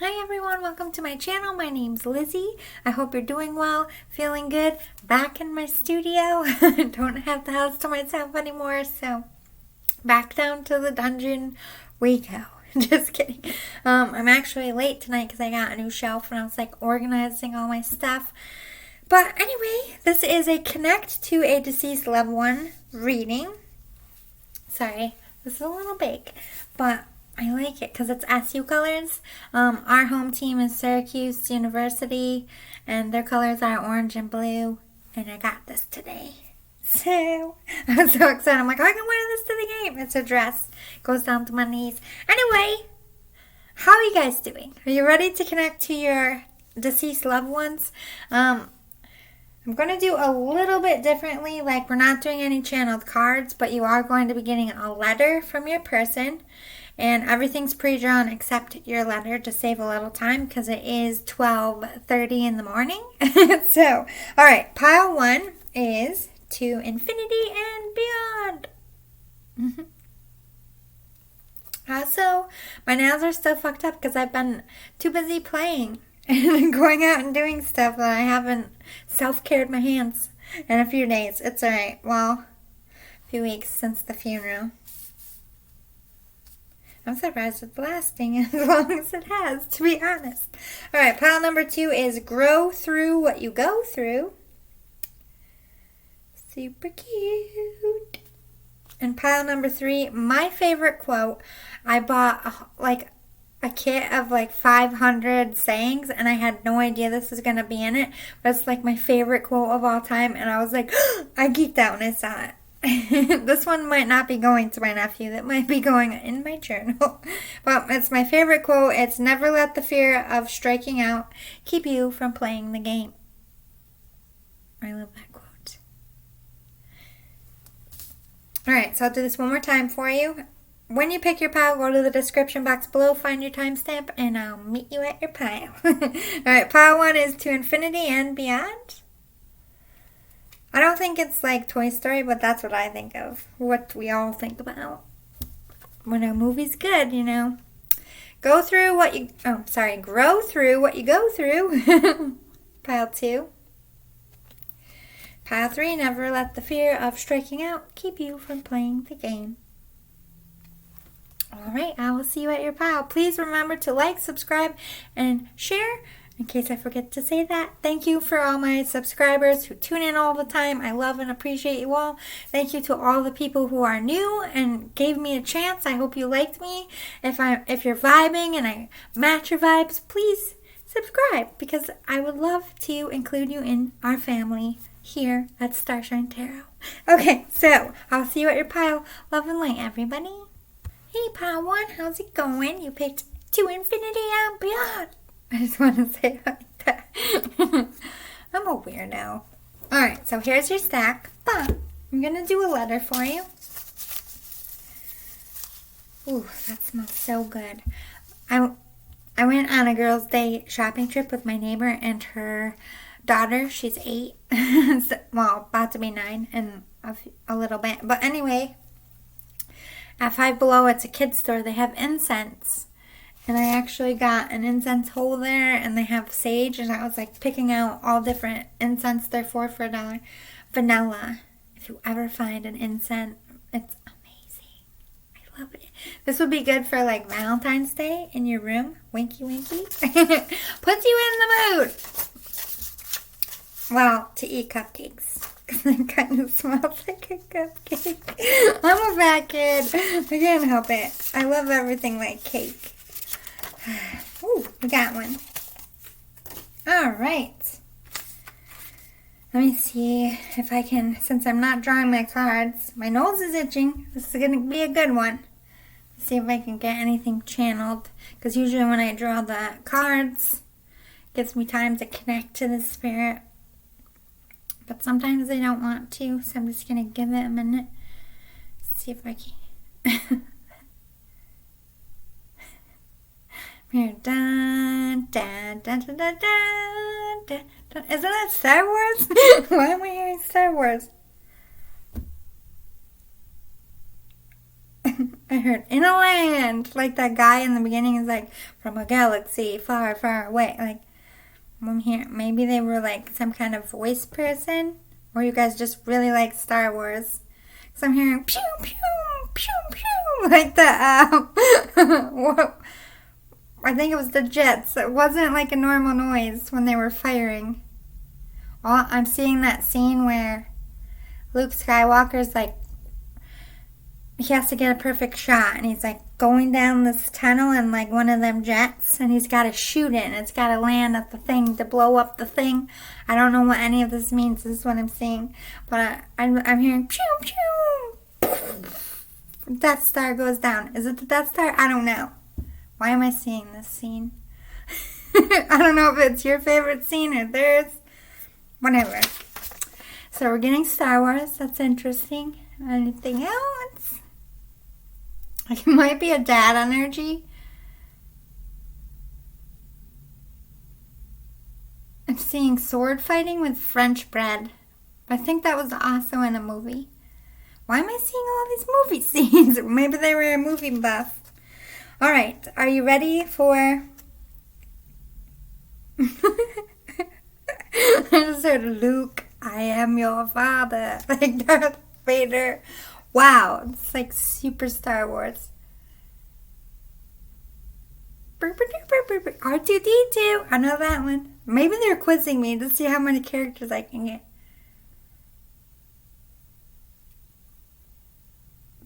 Hi everyone, welcome to my channel. My name's Lizzie. I hope you're doing well, feeling good. Back in my studio. Don't have the house to myself anymore, so back down to the dungeon we go. Just kidding. I'm actually late tonight because I got a new shelf and I was like organizing all my stuff. But anyway, this is a Connect to a Deceased Loved One reading. Sorry, this is a little big, but I like it because it's SU colors. Our home team is Syracuse University, and their colors are orange and blue, and I got this today. So, I'm so excited. I'm like, I can wear this to the game. It's a dress. Goes down to my knees. Anyway, how are you guys doing? Are you ready to connect to your deceased loved ones? I'm going to do a little bit differently. Like, we're not doing any channeled cards, but you are going to be getting a letter from your person. And everything's pre-drawn except your letter to save a little time because it is 12:30 in the morning. So, all right, pile 1 is To Infinity and Beyond. Also, my nails are still fucked up because I've been too busy playing and going out and doing stuff that I haven't self-cared my hands in a few days. It's all right. Well, a few weeks since the funeral. I'm surprised it's lasting as long as it has, to be honest. All right, pile number 2 is Grow Through What You Go Through. Super cute. And pile number 3, my favorite quote. I bought a kit of 500 sayings, and I had no idea this was going to be in it. But it's my favorite quote of all time, and I was like, I geeked out when I saw it. This one might not be going to my nephew. That might be going in my journal. But it's my favorite quote. It's never let the fear of striking out keep you from playing the game. I love that quote. Alright, so I'll do this one more time for you. When you pick your pile, go to the description box below, find your timestamp, and I'll meet you at your pile. Alright, pile 1 is To Infinity and Beyond. I don't think it's like Toy Story, but that's what I think of. What we all think about when a movie's good, you know. Grow through what you go through. Pile 2. Pile 3, never let the fear of striking out keep you from playing the game. Alright, I will see you at your pile. Please remember to like, subscribe, and share. In case I forget to say that, thank you for all my subscribers who tune in all the time. I love and appreciate you all. Thank you to all the people who are new and gave me a chance. I hope you liked me. If you're vibing and I match your vibes, please subscribe because I would love to include you in our family here at Starshine Tarot. Okay, so I'll see you at your pile. Love and light, everybody. Hey, pile 1, how's it going? You picked To Infinity and Beyond. I just want to say it like that. I'm a weirdo. Alright, so here's your stack. But I'm going to do a letter for you. Ooh, that smells so good. I went on a girls' day shopping trip with my neighbor and her daughter. She's 8. Well, about to be 9 in a little bit. But anyway, at Five Below, it's a kid's store. They have incense. And I actually got an incense holder, and they have sage, and I was picking out all different incense. They're $4 for $1. Vanilla. If you ever find an incense, it's amazing. I love it. This would be good for Valentine's Day in your room. Winky winky. Puts you in the mood. Well, to eat cupcakes. Because it kind of smells like a cupcake. I'm a fat kid. I can't help it. I love everything like cake. Ooh, we got one. Alright. Let me see if I can, since I'm not drawing my cards, my nose is itching. This is going to be a good one. Let's see if I can get anything channeled. Because usually when I draw the cards, it gives me time to connect to the spirit. But sometimes I don't want to, so I'm just going to give it a minute. See if I can. Here, dun, dun, dun, dun, dun, dun, dun, dun. Isn't that Star Wars? Why am I hearing Star Wars? I heard in a land. Like that guy in the beginning is like, from a galaxy far, far away. Like, I'm here. Maybe they were like some kind of voice person. Or you guys just really like Star Wars. Because I'm hearing pew, pew, pew, pew. Like the, I think it was the jets. It wasn't like a normal noise when they were firing. Well, I'm seeing that scene where Luke Skywalker's like, he has to get a perfect shot, and he's like going down this tunnel in like one of them jets, and he's got to shoot it, and it's got to land at the thing to blow up the thing. I don't know what any of this means. This is what I'm seeing, but I'm hearing pew pew. Death Star goes down. Is it the Death Star? I don't know. Why am I seeing this scene? I don't know if it's your favorite scene or theirs. Whatever. So we're getting Star Wars. That's interesting. Anything else? Like, it might be a dad energy. I'm seeing sword fighting with French bread. I think that was also in a movie. Why am I seeing all these movie scenes? Maybe they were a movie buff. Alright, are you ready for... I just heard Luke, I am your father. Like Darth Vader. Wow, it's like super Star Wars. R2-D2. I know that one. Maybe they're quizzing me to see how many characters I can get.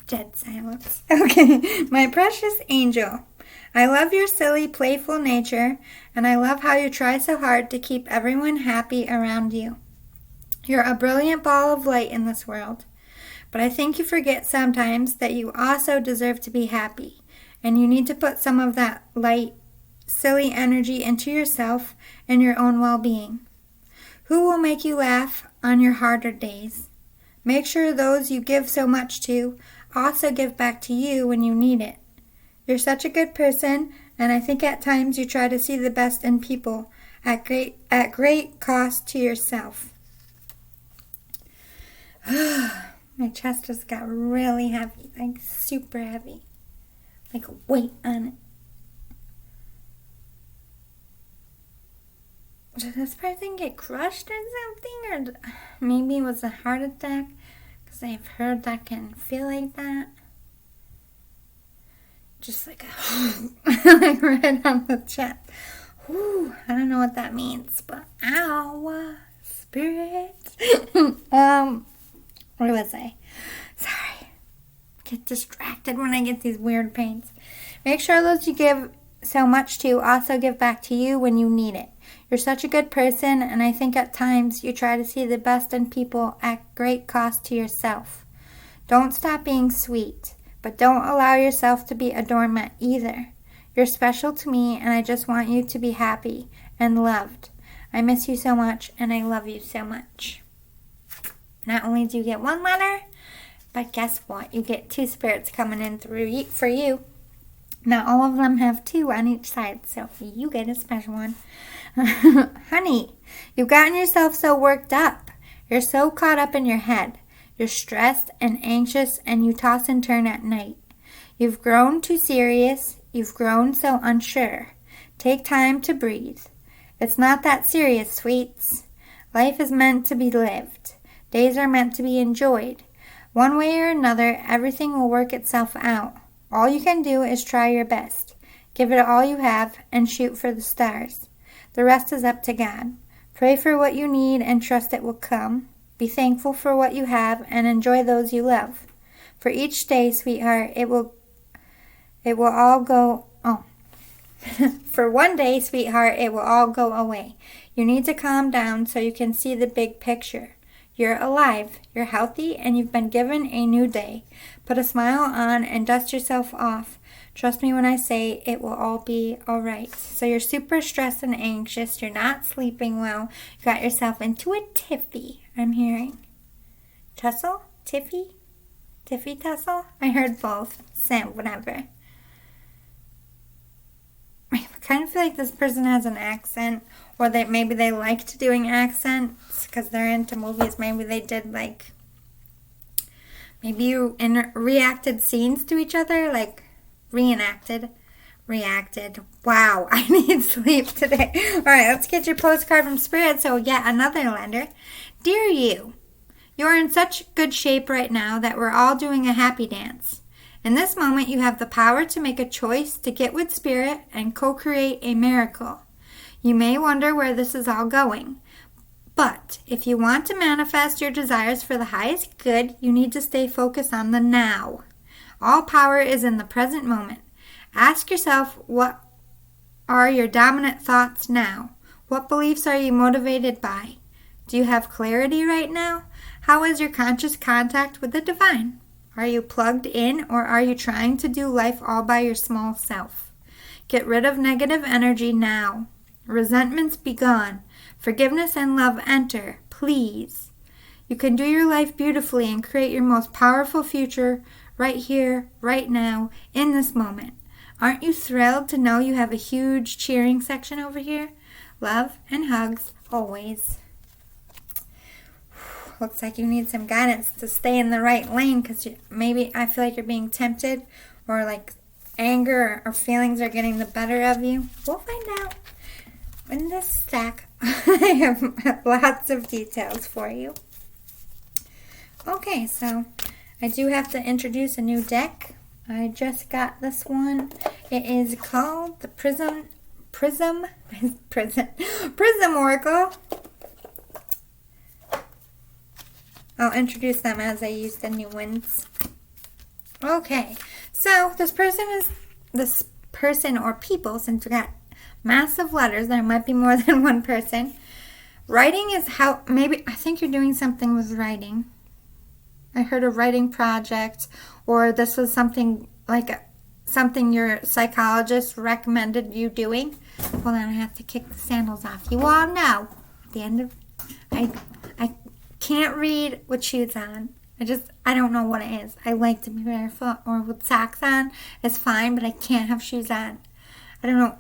Dead silence. Okay. My precious angel. I love your silly, playful nature, and I love how you try so hard to keep everyone happy around you. You're a brilliant ball of light in this world. But I think you forget sometimes that you also deserve to be happy, and you need to put some of that light, silly energy into yourself and your own well-being. Who will make you laugh on your harder days? Make sure those you give so much to also give back to you when you need it. You're such a good person, and I think at times you try to see the best in people at great cost to yourself. My chest just got really heavy, like super heavy, like a weight on it. Did this person get crushed or something? Or maybe it was a heart attack, because I've heard that can feel like that. Just like like right on the chest. Whew, I don't know what that means, but ow, spirit. Where was I? Sorry. Get distracted when I get these weird pains. Make sure those you give so much to also give back to you when you need it. You're such a good person, and I think at times you try to see the best in people at great cost to yourself. Don't stop being sweet, but don't allow yourself to be a doormat either. You're special to me, and I just want you to be happy and loved. I miss you so much, and I love you so much. Not only do you get one letter, but guess what? You get two spirits coming in through for you. Not all of them have two on each side, so you get a special one. Honey, you've gotten yourself so worked up. You're so caught up in your head. You're stressed and anxious, and you toss and turn at night. You've grown too serious. You've grown so unsure. Take time to breathe. It's not that serious, sweets. Life is meant to be lived. Days are meant to be enjoyed. One way or another, everything will work itself out. All you can do is try your best. Give it all you have and shoot for the stars. The rest is up to God. Pray for what you need and trust it will come. Be thankful for what you have and enjoy those you love. For each day, sweetheart, it will all go... For one day, sweetheart, it will all go away. You need to calm down so you can see the big picture. You're alive, you're healthy, and you've been given a new day. Put a smile on and dust yourself off. Trust me when I say it will all be all right. So you're super stressed and anxious. You're not sleeping well. You got yourself into a tiffy, I'm hearing. Tussle? Tiffy? Tiffy tussle? I heard both. Same, whatever. I kind of feel like this person has an accent, or that maybe they liked doing accents because they're into movies. Maybe they did like Maybe you reacted scenes to each other, like reenacted. Reacted. Wow, I need sleep today. All right, let's get your postcard from Spirit. So yet another lender. Dear you, you're in such good shape right now that we're all doing a happy dance. In this moment, you have the power to make a choice to get with Spirit and co-create a miracle. You may wonder where this is all going. But if you want to manifest your desires for the highest good, you need to stay focused on the now. All power is in the present moment. Ask yourself, what are your dominant thoughts now? What beliefs are you motivated by? Do you have clarity right now? How is your conscious contact with the divine? Are you plugged in, or are you trying to do life all by your small self? Get rid of negative energy now. Resentments be gone. Forgiveness and love enter, please. You can do your life beautifully and create your most powerful future right here, right now, in this moment. Aren't you thrilled to know you have a huge cheering section over here? Love and hugs always. Looks like you need some guidance to stay in the right lane, because maybe I feel like you're being tempted, or like anger or feelings are getting the better of you. We'll find out. In this stack, I have lots of details for you. Okay, so I do have to introduce a new deck. I just got this one. It is called the Prism Oracle. I'll introduce them as I use the new ones. Okay, so this person or people, since we got massive letters, there might be more than one person. Writing is how, maybe, I think you're doing something with writing. I heard a writing project, or this was something your psychologist recommended you doing. Well, then I have to kick the sandals off. You all know, at the end of, I can't read with shoes on. I don't know what it is. I like to be barefoot, or with socks on. It's fine, but I can't have shoes on. I don't know.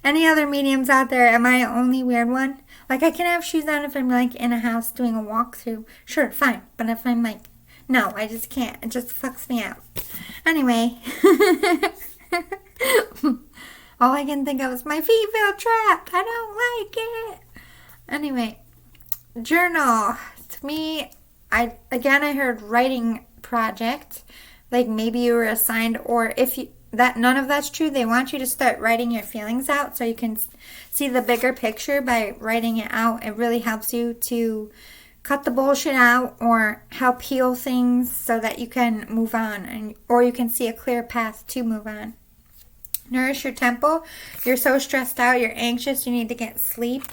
Any other mediums out there? Am I the only weird one? Like, I can have shoes on if I'm like in a house doing a walkthrough. Sure, fine. But if I'm like, no, I just can't. It just fucks me out. Anyway. All I can think of is my feet feel trapped. I don't like it. Anyway. Journal. To me, I heard writing project. Like, maybe you were assigned, or if you, none of that's true, they want you to start writing your feelings out so you can see the bigger picture by writing it out. It really helps you to cut the bullshit out, or help heal things so that you can move on, or you can see a clear path to move on. Nourish your temple. You're so stressed out, you're anxious, you need to get sleep.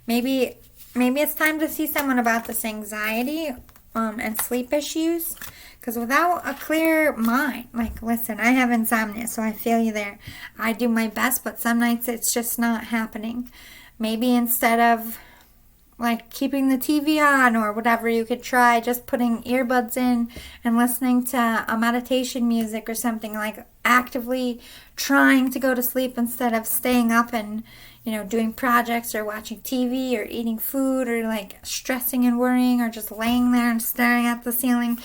Maybe it's time to see someone about this anxiety and sleep issues. Because without a clear mind, like, listen, I have insomnia, so I feel you there. I do my best, but some nights it's just not happening. Maybe instead of, like, keeping the TV on or whatever, you could try just putting earbuds in and listening to a meditation music or something, like actively trying to go to sleep instead of staying up and, doing projects or watching TV or eating food or, like, stressing and worrying or just laying there and staring at the ceiling.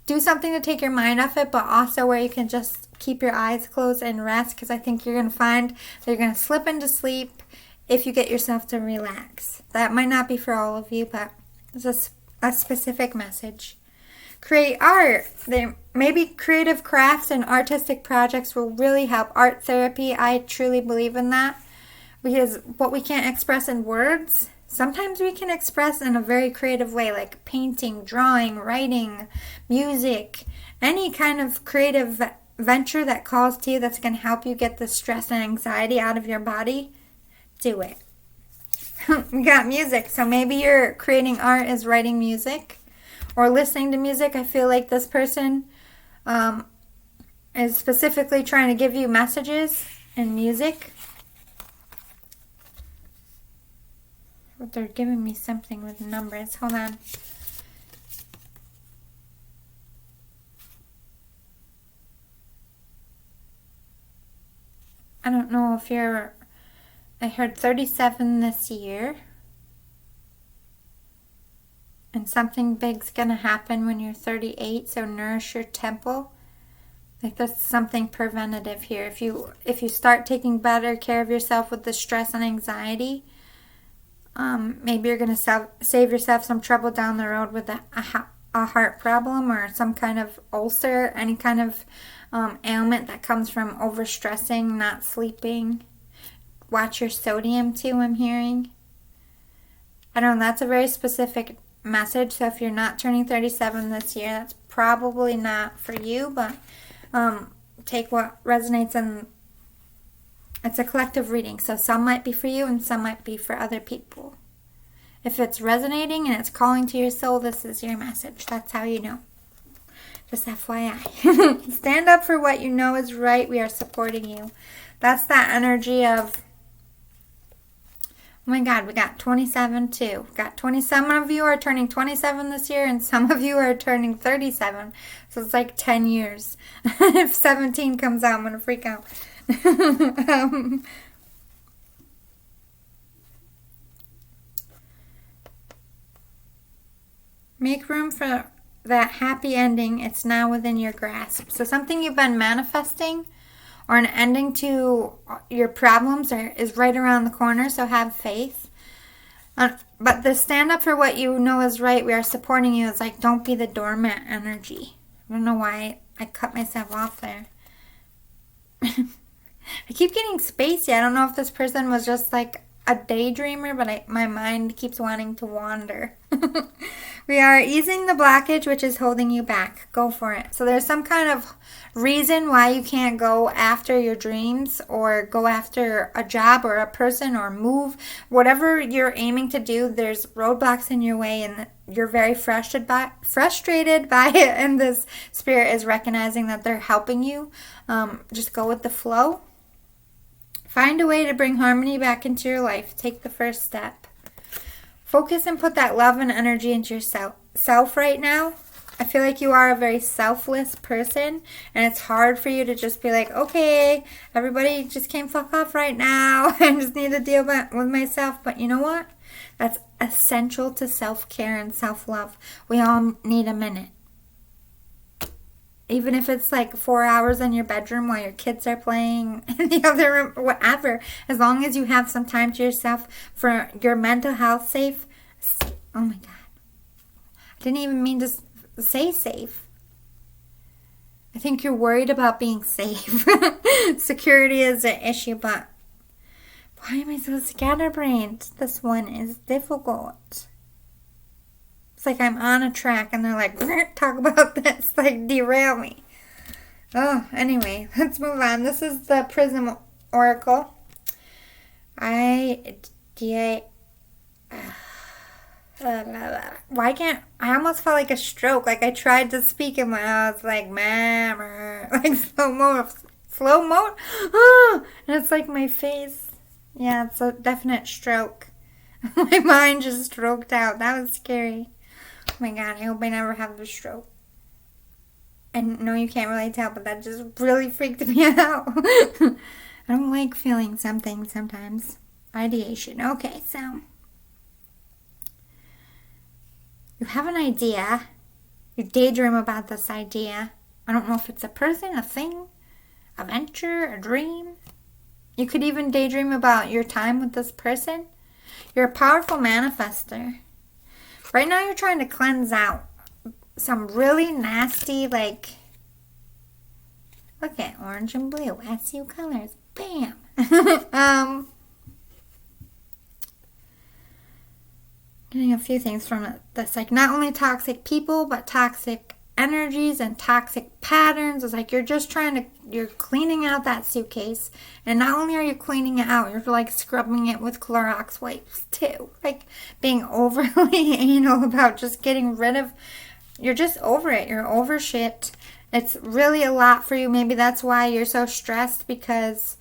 Do something to take your mind off it, but also where you can just keep your eyes closed and rest, because I think you're going to find that you're going to slip into sleep if you get yourself to relax. That might not be for all of you, but it's a specific message. Create art. Maybe creative crafts and artistic projects will really help. Art therapy, I truly believe in that, because what we can't express in words, sometimes we can express in a very creative way, like painting, drawing, writing, music, any kind of creative venture that calls to you that's going to help you get the stress and anxiety out of your body. Do it. We got music, so maybe you're creating art as writing music or listening to music. I feel like this person is specifically trying to give you messages in music. But they're giving me something with numbers. Hold on. I don't know if you're... I heard 37 this year. And something big's going to happen when you're 38, so nourish your temple. Like that's something preventative here. If you start taking better care of yourself with the stress and anxiety, maybe you're going to save yourself some trouble down the road with a heart problem or some kind of ulcer, any kind of ailment that comes from overstressing, not sleeping. Watch your sodium too, I'm hearing. I don't know, that's a very specific message. So if you're not turning 37 this year, that's probably not for you, but take what resonates, and it's a collective reading. So some might be for you and some might be for other people. If it's resonating and it's calling to your soul, this is your message. That's how you know. Just FYI. Stand up for what you know is right. We are supporting you. That's that energy of, oh my God, we got 27 too. Got 20. Some of you are turning 27 this year and some of you are turning 37. So it's like 10 years. If 17 comes out, I'm going to freak out. Make room for that happy ending. It's now within your grasp. So something you've been manifesting or an ending to your problems is right around the corner, so have faith. But the stand up for what you know is right, we are supporting you. It's like, don't be the doormat energy. I don't know why I cut myself off there. I keep getting spacey. I don't know if this person was just like a daydreamer, but my mind keeps wanting to wander. We are easing the blockage which is holding you back. Go for it. So there's some kind of reason why you can't go after your dreams or go after a job or a person or move. Whatever you're aiming to do, there's roadblocks in your way and you're very frustrated by it, and this spirit is recognizing that they're helping you. Just go with the flow. Find a way to bring harmony back into your life. Take the first step. Focus and put that love and energy into yourself right now. I feel like you are a very selfless person, and it's hard for you to just be like, okay, everybody just can't fuck off right now. I just need to deal with myself. But you know what? That's essential to self-care and self-love. We all need a minute. Even if it's like 4 hours in your bedroom while your kids are playing in the other room, whatever. As long as you have some time to yourself for your mental health safe. Oh my God. I didn't even mean to say safe. I think you're worried about being safe. Security is an issue, but why am I so scatterbrained? This one is difficult. It's like I'm on a track and they're like, talk about this, like derail me. Oh, anyway, let's move on. This is the Prism Oracle. Why can't, I almost felt like a stroke. Like I tried to speak and I was like, like slow mo. Oh, and it's like my face. Yeah, it's a definite stroke. My mind just stroked out. That was scary. Oh my God, I hope I never have the stroke. And no, you can't really tell, but that just really freaked me out. I don't like feeling something sometimes. Ideation. Okay, so you have an idea. You daydream about this idea. I don't know if it's a person, a thing, a venture, a dream. You could even daydream about your time with this person. You're a powerful manifester. Right now you're trying to cleanse out some really nasty, like, look at orange and blue, SU colors, bam. Getting a few things from this, like not only toxic people, but toxic energies and toxic patterns. It's like you're just you're cleaning out that suitcase, and not only are you cleaning it out, you're like scrubbing it with Clorox wipes too. Like being overly anal about just getting rid of, you're just over it. You're over shit. It's really a lot for you. Maybe that's why you're so stressed, because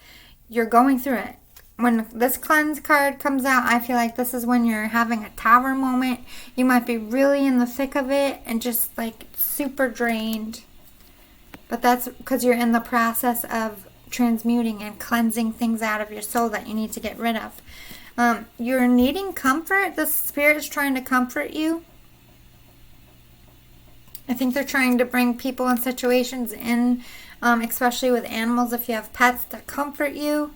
you're going through it. When this cleanse card comes out, I feel like this is when you're having a tower moment. You might be really in the thick of it and just like super drained. But that's because you're in the process of transmuting and cleansing things out of your soul that you need to get rid of. You're needing comfort. The spirit is trying to comfort you. I think they're trying to bring people and situations in, especially with animals if you have pets, that comfort you.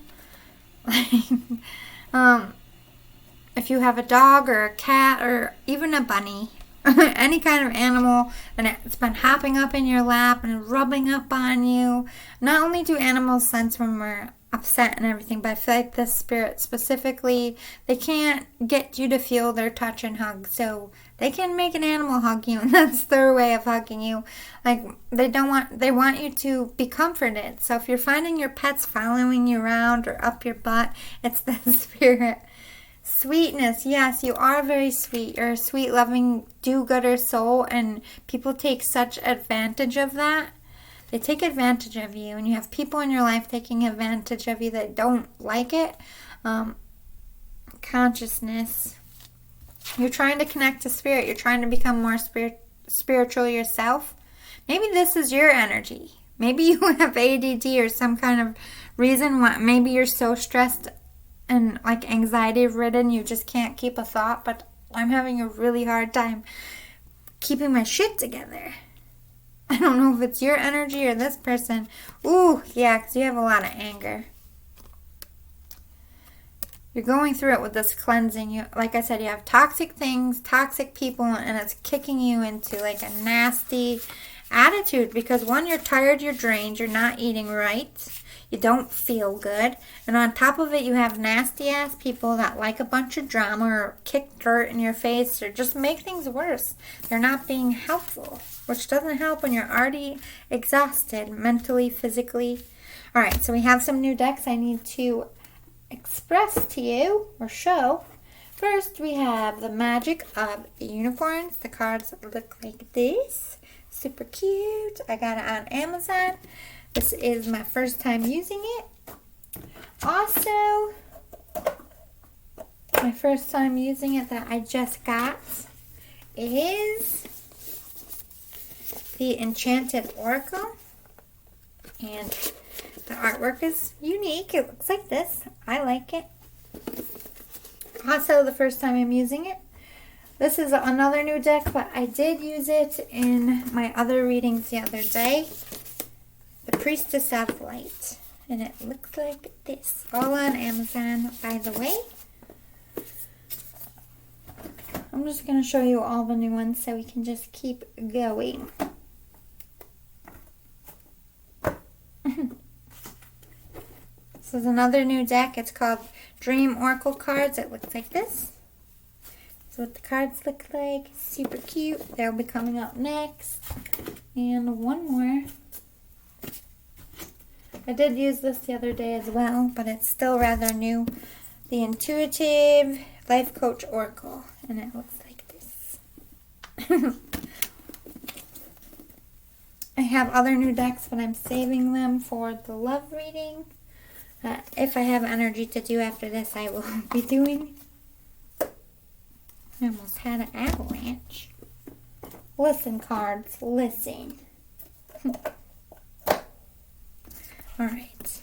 If you have a dog or a cat or even a bunny, any kind of animal, and it's been hopping up in your lap and rubbing up on you. Not only do animals sense when we're upset and everything, but I feel like this spirit specifically, they can't get you to feel their touch and hug, so they can make an animal hug you, and that's their way of hugging you. Like, they want you to be comforted. So if you're finding your pets following you around or up your butt, it's the spirit. Sweetness, yes, you are very sweet. You're a sweet, loving, do-gooder soul, and people take such advantage of that. They take advantage of you, and you have people in your life taking advantage of you that don't like it. Consciousness. You're trying to connect to spirit. You're trying to become more spiritual yourself. Maybe this is your energy. Maybe you have ADD or some kind of reason why. Maybe you're so stressed and like anxiety ridden you just can't keep a thought, but I'm having a really hard time keeping my shit together. I don't know if it's your energy or this person. Ooh, yeah, because you have a lot of anger. You're going through it with this cleansing. Like I said, you have toxic things, toxic people, and it's kicking you into like a nasty attitude because one, you're tired, you're drained, you're not eating right. You don't feel good. And on top of it, you have nasty ass people that like a bunch of drama or kick dirt in your face or just make things worse. They're not being helpful, which doesn't help when you're already exhausted mentally, physically. All right, so we have some new decks I need to express to you or show. First, we have the Magic of Unicorns. The cards look like this. Super cute. I got it on Amazon. This is my first time using it. Also, my first time using it that I just got is the Enchanted Oracle. And the artwork is unique. It looks like this. I like it. Also, the first time I'm using it. This is another new deck, but I did use it in my other readings the other day. The Priestess of Light. And it looks like this. All on Amazon, by the way. I'm just going to show you all the new ones so we can just keep going. This is another new deck. It's called Dream Oracle Cards. It looks like this. That's what the cards look like. Super cute. They'll be coming up next. And one more. I did use this the other day as well, but it's still rather new. The Intuitive Life Coach Oracle. And it looks like this. I have other new decks, but I'm saving them for the love reading. If I have energy to do after this, I will be doing. I almost had an avalanche. Listen, cards, listen. Alright.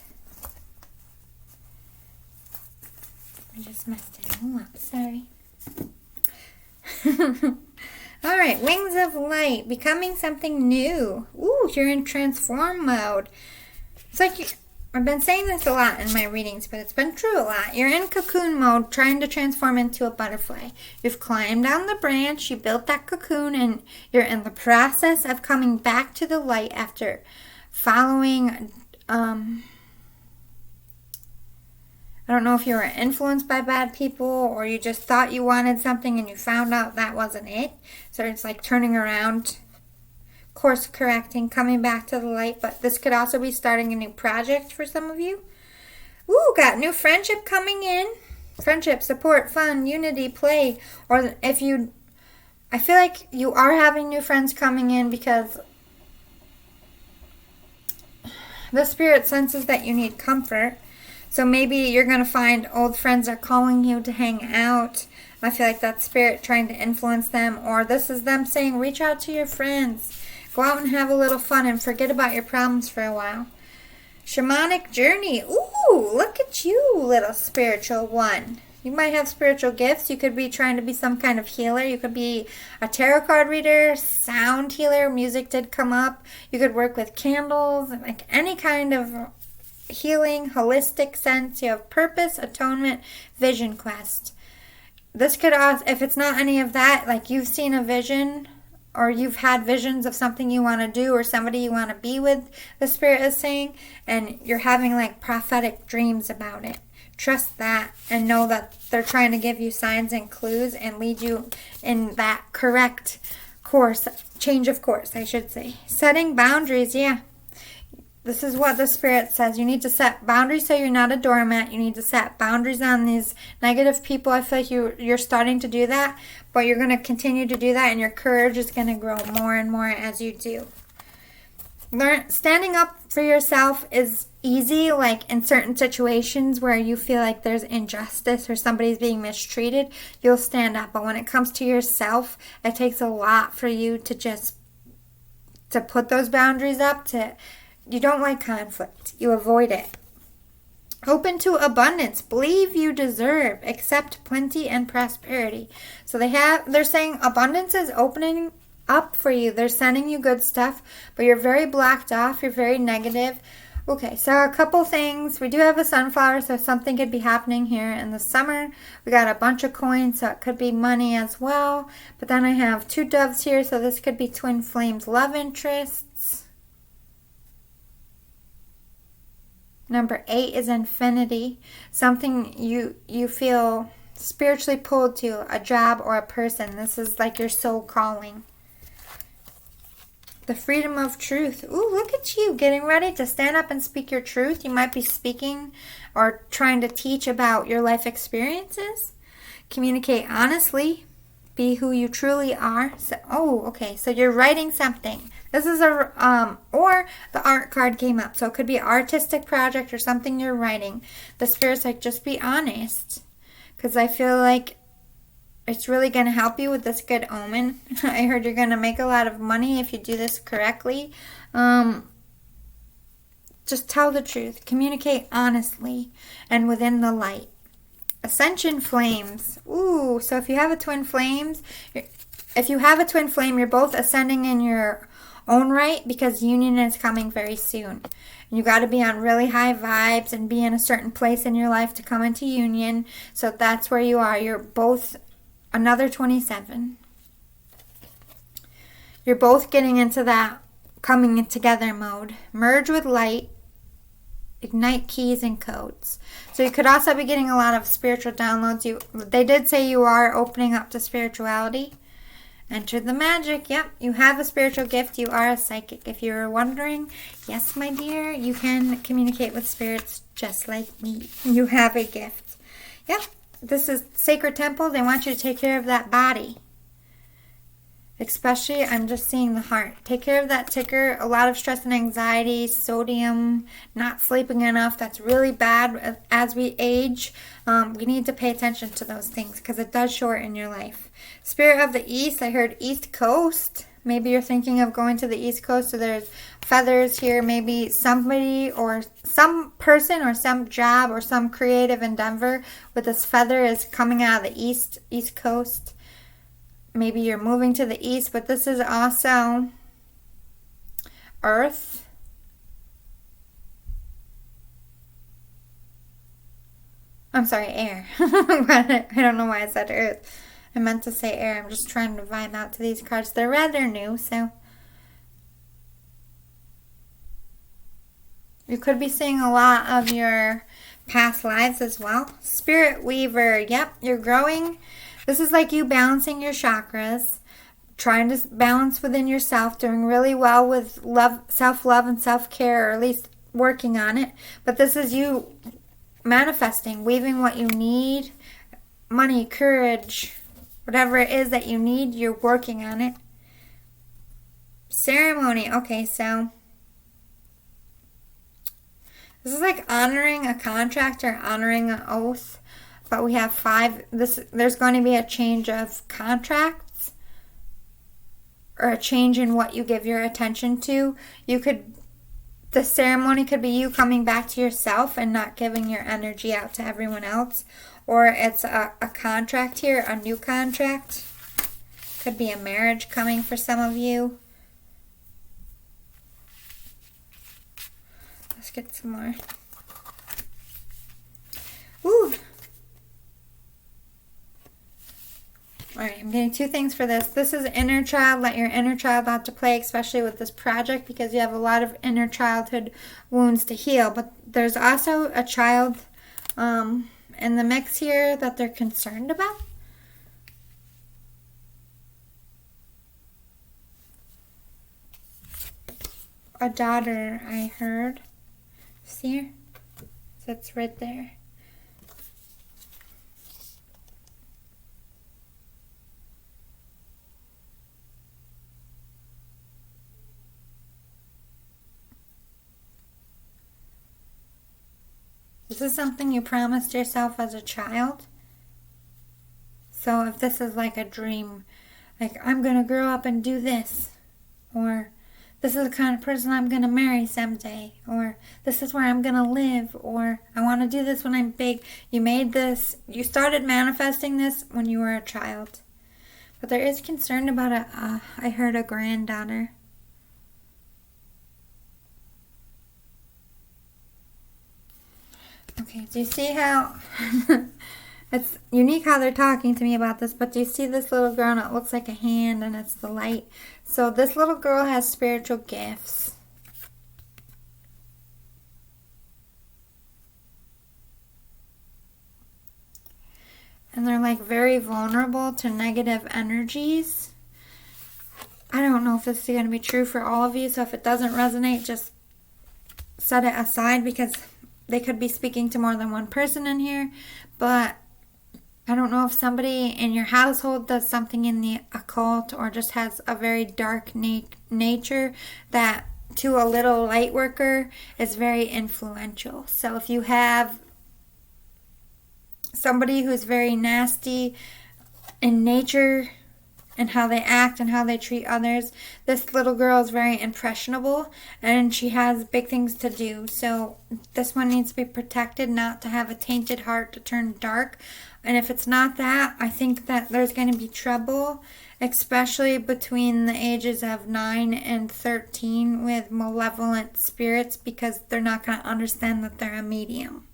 I just messed it all up, sorry. Alright, Wings of Light, becoming something new. Ooh, you're in transform mode. It's like I've been saying this a lot in my readings, but it's been true a lot. You're in cocoon mode, trying to transform into a butterfly. You've climbed down the branch, you built that cocoon, and you're in the process of coming back to the light after following, I don't know if you were influenced by bad people or you just thought you wanted something and you found out that wasn't it. So it's like turning around, course correcting, coming back to the light. But this could also be starting a new project for some of you. Ooh, got new friendship coming in. Friendship, support, fun, unity, play. Or if you, I feel like you are having new friends coming in because the spirit senses that you need comfort. So maybe you're going to find old friends are calling you to hang out. I feel like that's spirit trying to influence them. Or this is them saying, reach out to your friends. Go out and have a little fun and forget about your problems for a while. Shamanic journey. Ooh, look at you, little spiritual one. You might have spiritual gifts. You could be trying to be some kind of healer. You could be a tarot card reader, sound healer. Music did come up. You could work with candles, like any kind of healing, holistic sense. You have purpose, atonement, vision quest. This could also, if it's not any of that, like you've seen a vision or you've had visions of something you want to do or somebody you want to be with, the Spirit is saying, and you're having like prophetic dreams about it. Trust that and know that they're trying to give you signs and clues and lead you in that correct course, change of course, I should say. Setting boundaries, yeah. This is what the Spirit says. You need to set boundaries so you're not a doormat. You need to set boundaries on these negative people. I feel like you're starting to do that, but you're going to continue to do that, and your courage is going to grow more and more as you do. Standing up for yourself is easy, like in certain situations where you feel like there's injustice or somebody's being mistreated, you'll stand up. But when it comes to yourself, it takes a lot for you to put those boundaries up. You don't like conflict. You avoid it. Open to abundance. Believe you deserve. Accept plenty and prosperity. So they're saying abundance is opening up for you. They're sending you good stuff, but you're very blocked off. You're very negative. Okay, so a couple things. We do have a sunflower, so something could be happening here in the summer. We got a bunch of coins, so it could be money as well. But then I have 2 doves here, so this could be twin flames love interests. Number 8 is infinity. Something you feel spiritually pulled to, a job or a person. This is like your soul calling. The freedom of truth. Ooh, look at you getting ready to stand up and speak your truth. You might be speaking or trying to teach about your life experiences. Communicate honestly. Be who you truly are. So you're writing something. This is or the art card came up. So it could be an artistic project or something you're writing. The Spirit's like, just be honest. Because I feel like it's really going to help you with this good omen. I heard you're going to make a lot of money if you do this correctly. Just tell the truth. Communicate honestly and within the light. Ascension flames. Ooh, so if you have a twin flame, you're both ascending in your own right, because union is coming very soon. You got to be on really high vibes and be in a certain place in your life to come into union. So that's where you are. You're both another 27. You're both getting into that coming together mode. Merge with light. Ignite keys and codes. So you could also be getting a lot of spiritual downloads. They did say you are opening up to spirituality. Enter the magic. Yep, you have a spiritual gift. You are a psychic. If you were wondering, yes, my dear, you can communicate with spirits just like me. You have a gift. Yep, this is sacred temple. They want you to take care of that body. Especially, I'm just seeing the heart. Take care of that ticker. A lot of stress and anxiety, sodium, not sleeping enough. That's really bad as we age. We need to pay attention to those things because it does shorten your life. Spirit of the East. I heard East Coast. Maybe you're thinking of going to the East Coast. So there's feathers here. Maybe somebody or some person or some job or some creative endeavor with this feather is coming out of the East Coast. Maybe you're moving to the east, but this is also earth. I'm sorry, air. I don't know why I said earth. I meant to say air. I'm just trying to vibe out to these cards. They're rather new, so you could be seeing a lot of your past lives as well. Spirit Weaver. Yep, you're growing. This is like you balancing your chakras, trying to balance within yourself, doing really well with love, self-love and self-care, or at least working on it. But this is you manifesting, weaving what you need, money, courage, whatever it is that you need, you're working on it. Ceremony. Okay, so this is like honoring a contract or honoring an oath. But we have 5. There's going to be a change of contracts or a change in what you give your attention to. The ceremony could be you coming back to yourself and not giving your energy out to everyone else. or it's a contract here, a new contract. Could be a marriage coming for some of you. Let's get some more. Ooh. Alright, I'm getting two things for this. This is inner child. Let your inner child out to play, especially with this project, because you have a lot of inner childhood wounds to heal. But there's also a child in the mix here that they're concerned about. A daughter, I heard. See her? That's right there. This is something you promised yourself as a child. So if this is like a dream, like I'm going to grow up and do this, or this is the kind of person I'm going to marry someday, or this is where I'm going to live, or I want to do this when I'm big. You made this, you started manifesting this when you were a child. But there is concern about I heard a granddaughter. Okay, do you see how it's unique how they're talking to me about this, but do you see this little girl and it looks like a hand and it's the light? So this little girl has spiritual gifts. And they're like very vulnerable to negative energies. I don't know if this is going to be true for all of you, so if it doesn't resonate, just set it aside, because they could be speaking to more than one person in here. But I don't know if somebody in your household does something in the occult or just has a very dark nature that to a little light worker is very influential. So if you have somebody who's very nasty in nature and how they act and how they treat others, this little girl is very impressionable and she has big things to do. So this one needs to be protected, not to have a tainted heart to turn dark. And if it's not that, I think that there's going to be trouble, especially between the ages of 9 and 13 with malevolent spirits, because they're not going to understand that they're a medium.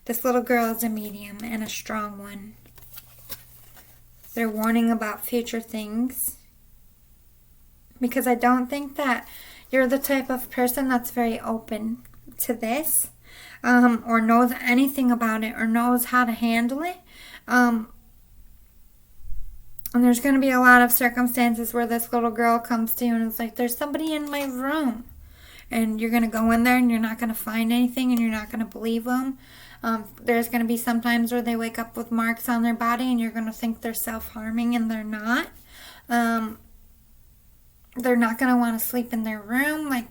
This little girl is a medium and a strong one. They're warning about future things, because I don't think that you're the type of person that's very open to this, or knows anything about it, or knows how to handle it. And there's going to be a lot of circumstances where this little girl comes to you and is like, there's somebody in my room. And you're going to go in there and you're not going to find anything and you're not going to believe them. There's going to be some times where they wake up with marks on their body and you're going to think they're self-harming, and they're not. They're not going to want to sleep in their room. Like,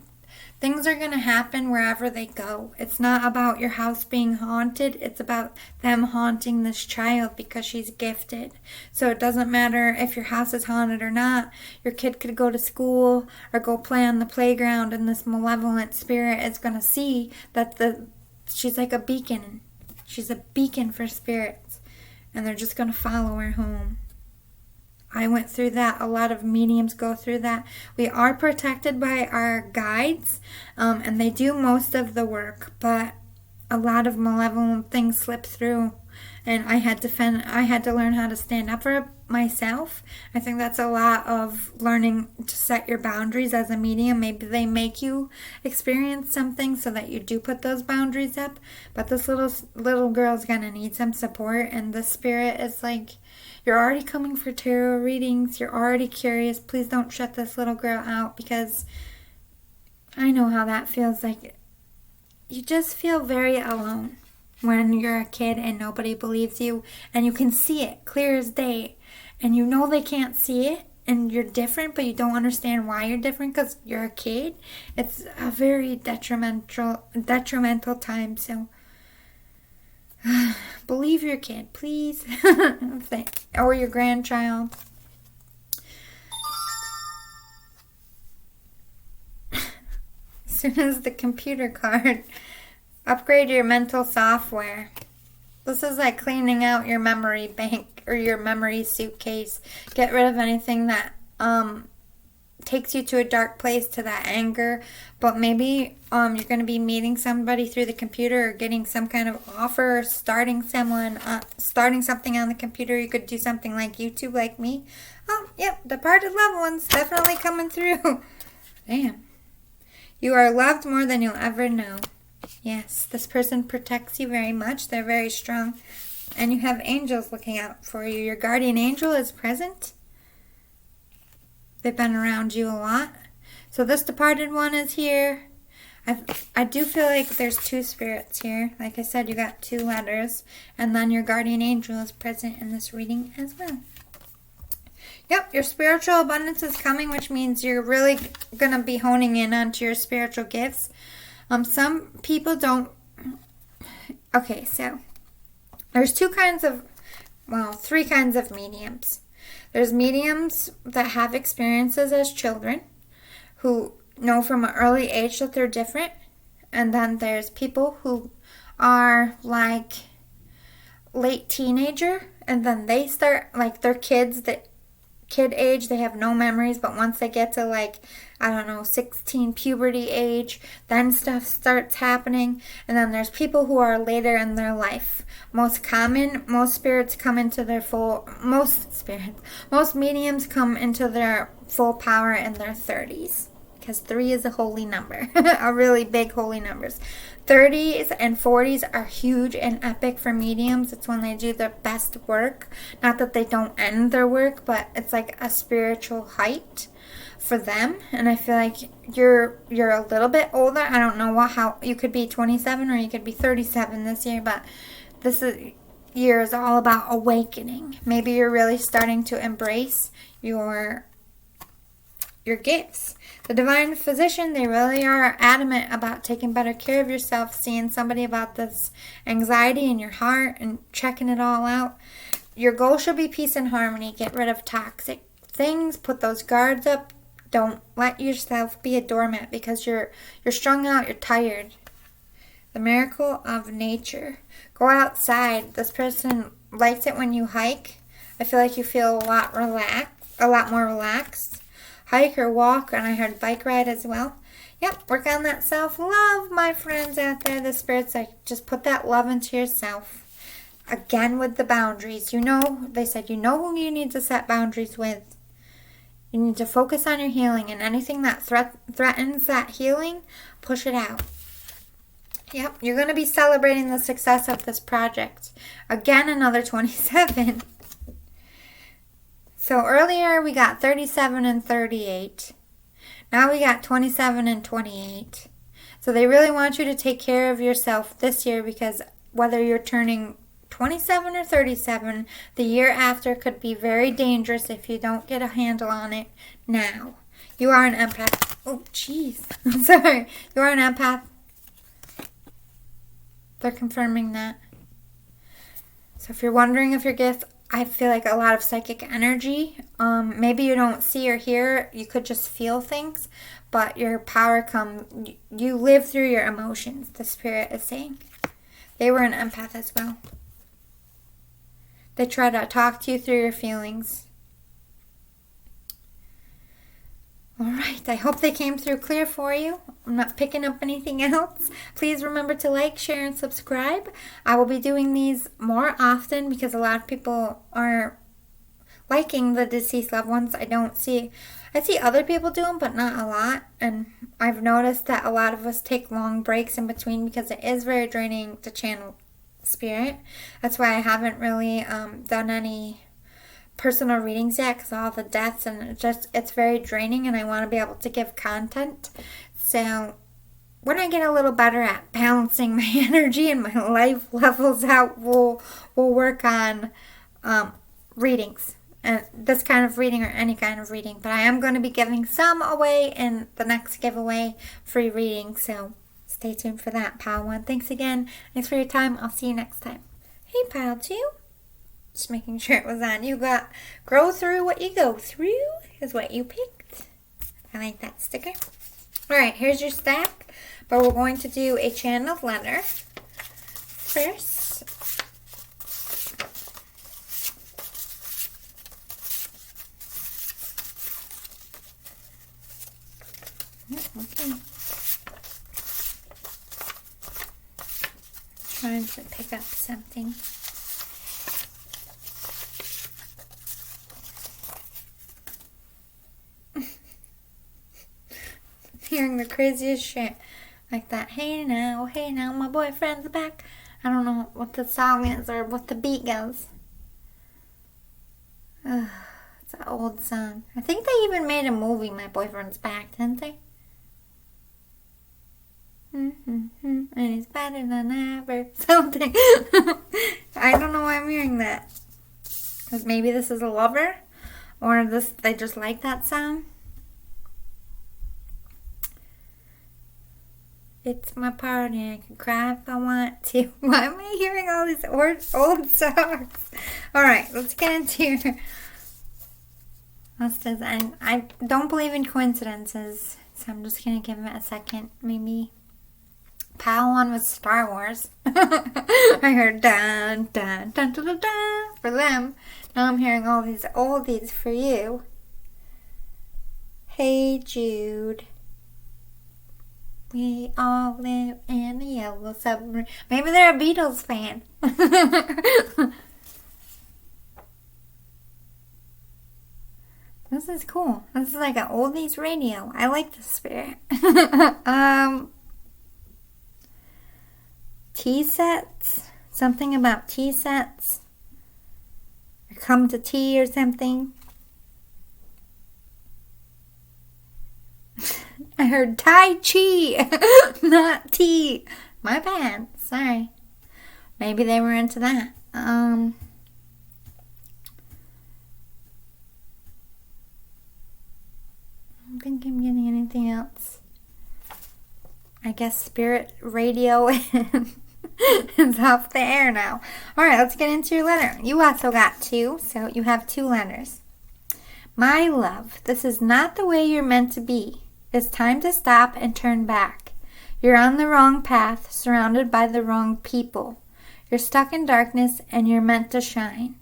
things are going to happen wherever they go. It's not about your house being haunted. It's about them haunting this child because she's gifted. So it doesn't matter if your house is haunted or not. Your kid could go to school or go play on the playground, and this malevolent spirit is going to see that she's like a beacon. She's a beacon for spirits, and they're just going to follow her home. I went through that. A lot of mediums go through that. We are protected by our guides, and they do most of the work, but a lot of malevolent things slip through, and I had to learn how to stand up for myself. I think that's a lot of learning to set your boundaries as a medium. Maybe they make you experience something so that you do put those boundaries up, but this little girl's gonna need some support, and the spirit is like, you're already coming for tarot readings, you're already curious, please don't shut this little girl out, because I know how that feels. Like, you just feel very alone when you're a kid and nobody believes you, and you can see it clear as day, and you know they can't see it, and you're different, but you don't understand why you're different because you're a kid. It's a very detrimental time. So believe your kid, please. Or your grandchild. As soon as the computer card, upgrade your mental software. This is like cleaning out your memory bank or your memory suitcase. Get rid of anything that takes you to a dark place, to that anger. But maybe you're going to be meeting somebody through the computer or getting some kind of offer, or starting something on the computer. You could do something like YouTube, like me. Oh, yep, departed loved ones definitely coming through. Damn. You are loved more than you'll ever know. Yes, this person protects you very much. They're very strong. And you have angels looking out for you. Your guardian angel is present. They've been around you a lot. So this departed one is here. I do feel like there's two spirits here. Like I said, you got two letters. And then your guardian angel is present in this reading as well. Yep, your spiritual abundance is coming, which means you're really going to be honing in onto your spiritual gifts. Some people don't... Okay, so there's three kinds of mediums. There's mediums that have experiences as children who know from an early age that they're different. And then there's people who are like late teenager, and then they start, like, they're kids that... kid age, they have no memories, but once they get to, like, I don't know, 16, puberty age, then stuff starts happening. And then there's people who are later in their life. Most spirits come into their most mediums come into their full power in their 30s. Because 3 is a holy number, a really big holy numbers. 30s and 40s are huge and epic for mediums. It's when they do their best work. Not that they don't end their work, but it's like a spiritual height for them. And I feel like you're a little bit older. I don't know how you could be 27 or you could be 37 this year, but this year is all about awakening. Maybe you're really starting to embrace your gifts. The divine physician, they really are adamant about taking better care of yourself, seeing somebody about this anxiety in your heart and checking it all out. Your goal should be peace and harmony. Get rid of toxic things. Put those guards up. Don't let yourself be a doormat because you're strung out. You're tired. The miracle of nature. Go outside. This person likes it when you hike. I feel like you feel a lot more relaxed. Hike or walk, and I heard bike ride as well. Yep, work on that self-love, my friends out there. The spirits like, just put that love into yourself. Again with the boundaries. They said you know who you need to set boundaries with. You need to focus on your healing, and anything that threatens that healing, push it out. Yep, you're going to be celebrating the success of this project. Again, another 27. So earlier we got 37 and 38. Now we got 27 and 28. So they really want you to take care of yourself this year, because whether you're turning 27 or 37, the year after could be very dangerous if you don't get a handle on it now. You are an empath. Oh, jeez. I'm sorry. You are an empath. They're confirming that. So if you're wondering if your gift, I feel like a lot of psychic energy. Maybe you don't see or hear. You could just feel things. But your power comes. You live through your emotions, the spirit is saying. They were an empath as well. They try to talk to you through your feelings. Alright, I hope they came through clear for you. I'm not picking up anything else. Please remember to like, share, and subscribe. I will be doing these more often because a lot of people are liking the deceased loved ones. I see other people do them, but not a lot. And I've noticed that a lot of us take long breaks in between because it is very draining to channel spirit. That's why I haven't really done any personal readings yet, because all the deaths, and it's very draining, and I want to be able to give content. So when I get a little better at balancing my energy and my life levels out, we'll work on readings, and this kind of reading or any kind of reading. But I am going to be giving some away in the next giveaway, free reading, so stay tuned for that. Pile 1, thanks again. Thanks for your time. I'll see you next time. Hey, Pile 2. Just making sure it was on. You got grow through what you go through is what you picked. I like that sticker. Alright, here's your stack. But we're going to do a channel letter first. Okay. Trying to pick up something. Hearing the craziest shit. Like that, hey now, my boyfriend's back. I don't know what the song is or what the beat goes. Ugh, it's an old song. I think they even made a movie, My Boyfriend's Back, didn't they? And he's better than ever. Something. I don't know why I'm hearing that. Because maybe this is a lover? Or they just like that song? It's my party, I can cry if I want to. Why am I hearing all these old songs? Alright, let's get into your... I don't believe in coincidences, so I'm just going to give it a second. Maybe pile on with Star Wars. I heard dun, dun, dun, dun, dun, dun for them. Now I'm hearing all these oldies for you. Hey Jude. We all live in a yellow submarine. Maybe they're a Beatles fan. This is cool. This is like an oldies radio. I like the spirit. Tea sets? Something about tea sets? Or come to tea or something? I heard Tai Chi, not tea. My bad. Sorry. Maybe they were into that. I don't think I'm getting anything else. I guess spirit radio is off the air now. Alright, let's get into your letter. You also got 2, so you have 2 letters. My love, this is not the way you're meant to be. It's time to stop and turn back. You're on the wrong path, surrounded by the wrong people. You're stuck in darkness and you're meant to shine.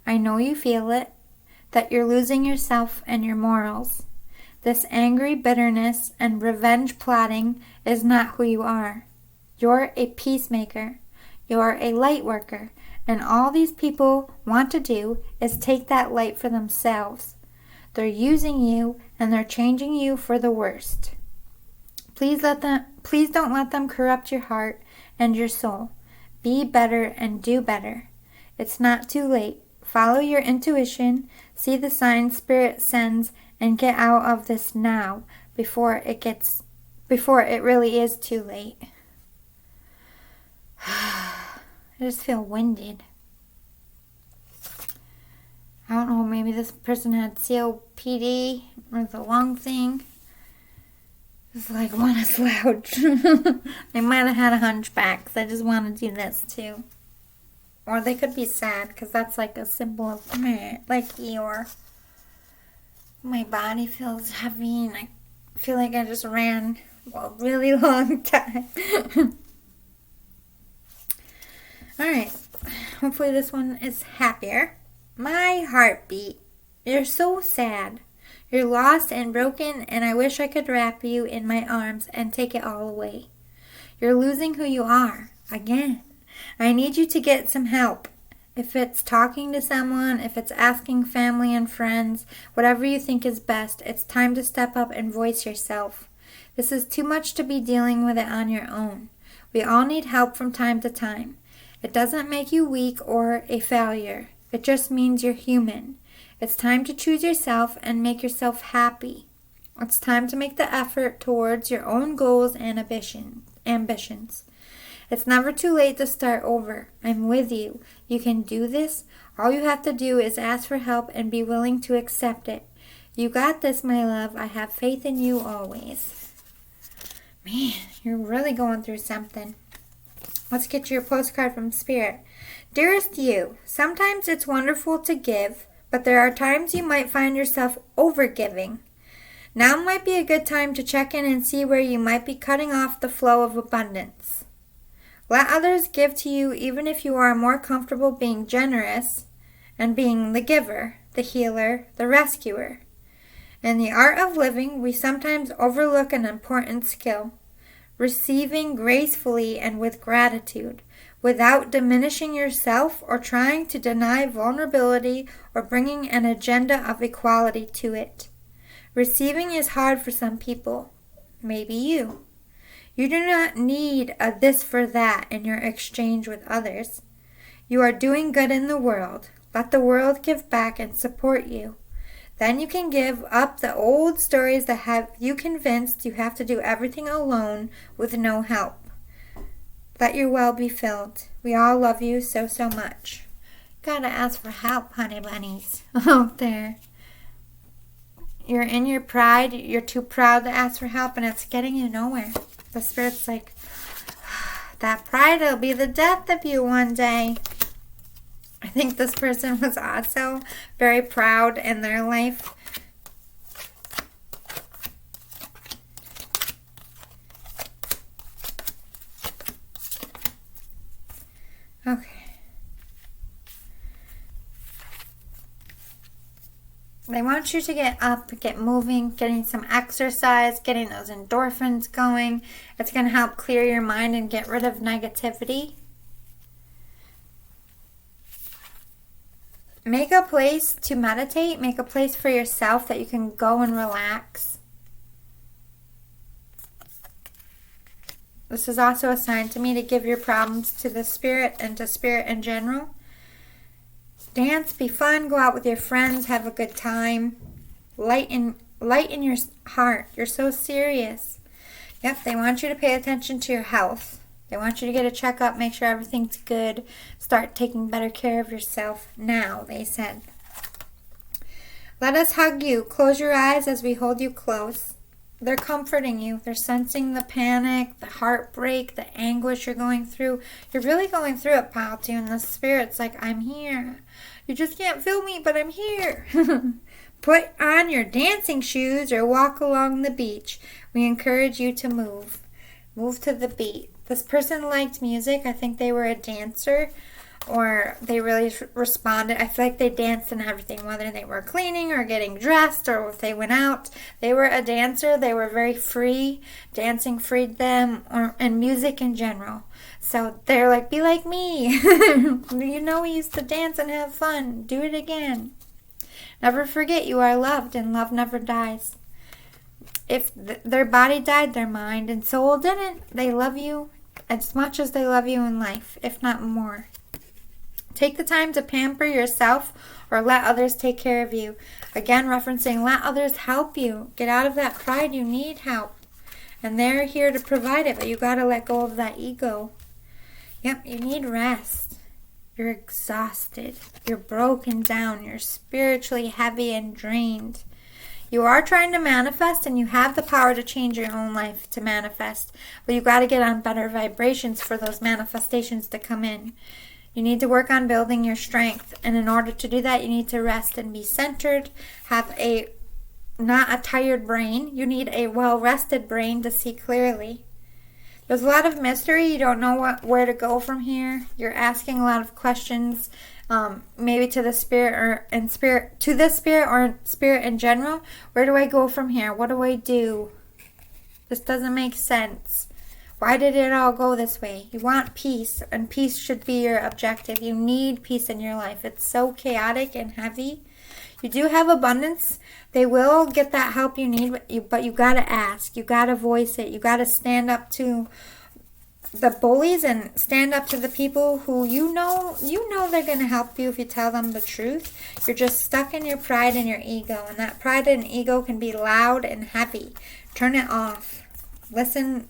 I know you feel it, that you're losing yourself and your morals. This angry bitterness and revenge plotting is not who you are. You're a peacemaker. You're a light worker. And all these people want to do is take that light for themselves. They're using you and they're changing you for the worst. Please don't let them corrupt your heart and your soul. Be better and do better. It's not too late. Follow your intuition, see the signs Spirit sends, and get out of this now before it really is too late. I just feel winded. I don't know, maybe this person had COPD or the lung thing. It's like, want to slouch. They might have had a hunchback because I just want to do this too. Or they could be sad because that's like a symbol of meh, like Eeyore. My body feels heavy and I feel like I just ran a really long time. Alright, hopefully this one is happier. My heartbeat. You're so sad. You're lost and broken, and I wish I could wrap you in my arms and take it all away. You're losing who you are, again. I need you to get some help. If it's talking to someone, if it's asking family and friends, whatever you think is best, it's time to step up and voice yourself. This is too much to be dealing with it on your own. We all need help from time to time. It doesn't make you weak or a failure. It just means you're human. It's time to choose yourself and make yourself happy. It's time to make the effort towards your own goals and ambitions. It's never too late to start over. I'm with you. You can do this. All you have to do is ask for help and be willing to accept it. You got this, my love. I have faith in you always. Man, you're really going through something. Let's get your postcard from Spirit. Dearest you, sometimes it's wonderful to give, but there are times you might find yourself overgiving. Now might be a good time to check in and see where you might be cutting off the flow of abundance. Let others give to you even if you are more comfortable being generous and being the giver, the healer, the rescuer. In the art of living, we sometimes overlook an important skill: receiving gracefully and with gratitude, without diminishing yourself or trying to deny vulnerability or bringing an agenda of equality to it. Receiving is hard for some people, maybe you. You do not need a this for that in your exchange with others. You are doing good in the world. Let the world give back and support you. Then you can give up the old stories that have you convinced you have to do everything alone with no help. Let your well be filled. We all love you so, so much. Gotta ask for help, honey bunnies. Out there. You're in your pride. You're too proud to ask for help, and it's getting you nowhere. The Spirit's like, that pride will be the death of you one day. I think this person was also very proud in their life. Okay. They want you to get up, get moving, getting some exercise, getting those endorphins going. It's going to help clear your mind and get rid of negativity. Make a place to meditate. Make a place for yourself that you can go and relax. This is also a sign to me to give your problems to the Spirit and to Spirit in general. Dance, be fun, go out with your friends, have a good time. Lighten your heart. You're so serious. Yep, they want you to pay attention to your health. They want you to get a checkup, make sure everything's good. Start taking better care of yourself now, they said. Let us hug you. Close your eyes as we hold you close. They're comforting you. They're sensing the panic, the heartbreak, the anguish you're going through. You're really going through it, pal, too. And the Spirit's like, I'm here. You just can't feel me, but I'm here. Put on your dancing shoes or walk along the beach. We encourage you to move. Move to the beat. This person liked music. I think they were a dancer, or they really responded. I feel like they danced and everything, whether they were cleaning or getting dressed or if they went out. They were a dancer. They were very free. Dancing freed them, and music in general. So they're like, be like me. You know, we used to dance and have fun. Do it again. Never forget you are loved, and love never dies. If their body died, their mind and soul didn't. They love you as much as they love you in life, if not more. Take the time to pamper yourself or let others take care of you. Again, referencing let others help you. Get out of that pride. You need help. And they're here to provide it, but you got to let go of that ego. Yep, you need rest. You're exhausted. You're broken down. You're spiritually heavy and drained. You are trying to manifest, and you have the power to change your own life to manifest. But you got to get on better vibrations for those manifestations to come in. You need to work on building your strength. And in order to do that, you need to rest and be centered. Have not a tired brain. You need a well-rested brain to see clearly. There's a lot of mystery. You don't know where to go from here. You're asking a lot of questions. Maybe to the Spirit or Spirit in general. Where do I go from here? What do I do? This doesn't make sense. Why did it all go this way? You want peace, and peace should be your objective. You need peace in your life. It's so chaotic and heavy. You do have abundance. They will get that help you need, but you got to ask. You got to voice it. You got to stand up to the bullies and stand up to the people who you know they're going to help you if you tell them the truth. You're just stuck in your pride and your ego, and that pride and ego can be loud and heavy. Turn it off. Listen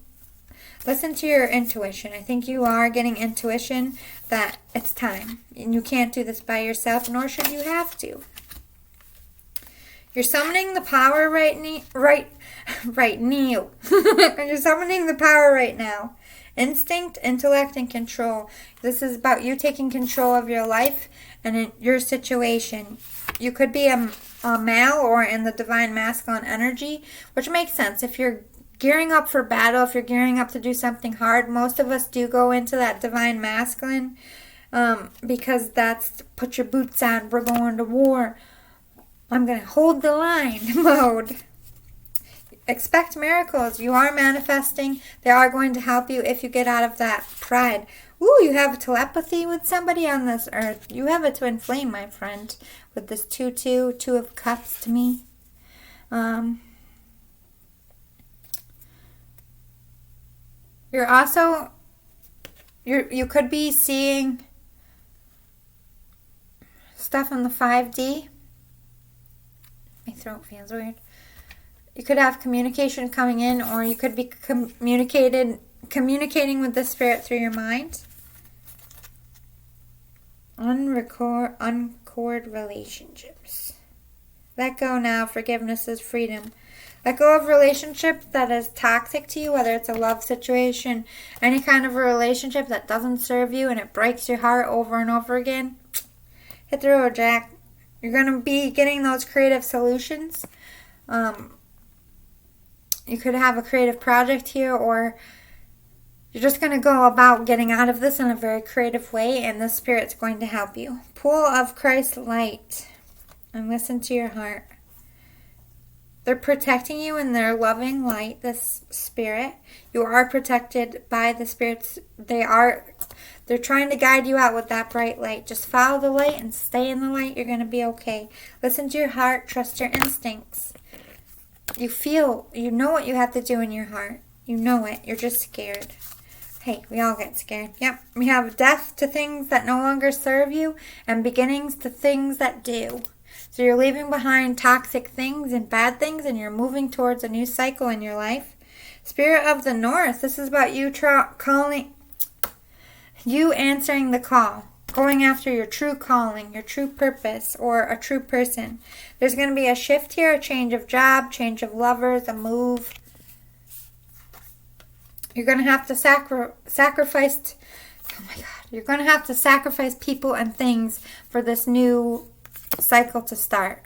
to your intuition. I think you are getting intuition that it's time, and you can't do this by yourself, nor should you have to. You're summoning the power right now. You're summoning the power right now. Instinct, intellect, and control. This is about you taking control of your life and in your situation. You could be a male or in the divine masculine energy, which makes sense. If you're gearing up for battle, if you're gearing up to do something hard, most of us do go into that divine masculine because that's put your boots on, we're going to war. I'm going to hold the line mode. Expect miracles. You are manifesting. They are going to help you if you get out of that pride. Ooh, you have telepathy with somebody on this earth. You have a twin flame, my friend, with this 2-2, 2 of cups to me. You're also, you could be seeing stuff in the 5D. My throat feels weird. You could have communication coming in, or you could be communicating with the spirit through your mind. Uncord relationships. Let go now. Forgiveness is freedom. Let go of relationship that is toxic to you, whether it's a love situation, any kind of a relationship that doesn't serve you and it breaks your heart over and over again. Hit the road, Jack. You're going to be getting those creative solutions. You could have a creative project here, or you're just going to go about getting out of this in a very creative way, and the Spirit's going to help you. Pool of Christ light. And listen to your heart. They're protecting you in their loving light, this Spirit. You are protected by the spirits. They're trying to guide you out with that bright light. Just follow the light and stay in the light. You're going to be okay. Listen to your heart. Trust your instincts. You know what you have to do in your heart. You know it. You're just scared. Hey, we all get scared. Yep. We have death to things that no longer serve you and beginnings to things that do. So you're leaving behind toxic things and bad things, and you're moving towards a new cycle in your life. Spirit of the North. This is about you answering the call. Going after your true calling, your true purpose, or a true person. There's going to be a shift here, a change of job, change of lovers, a move. You're going to have to sacrifice. Oh my God. You're going to have to sacrifice people and things for this new cycle to start.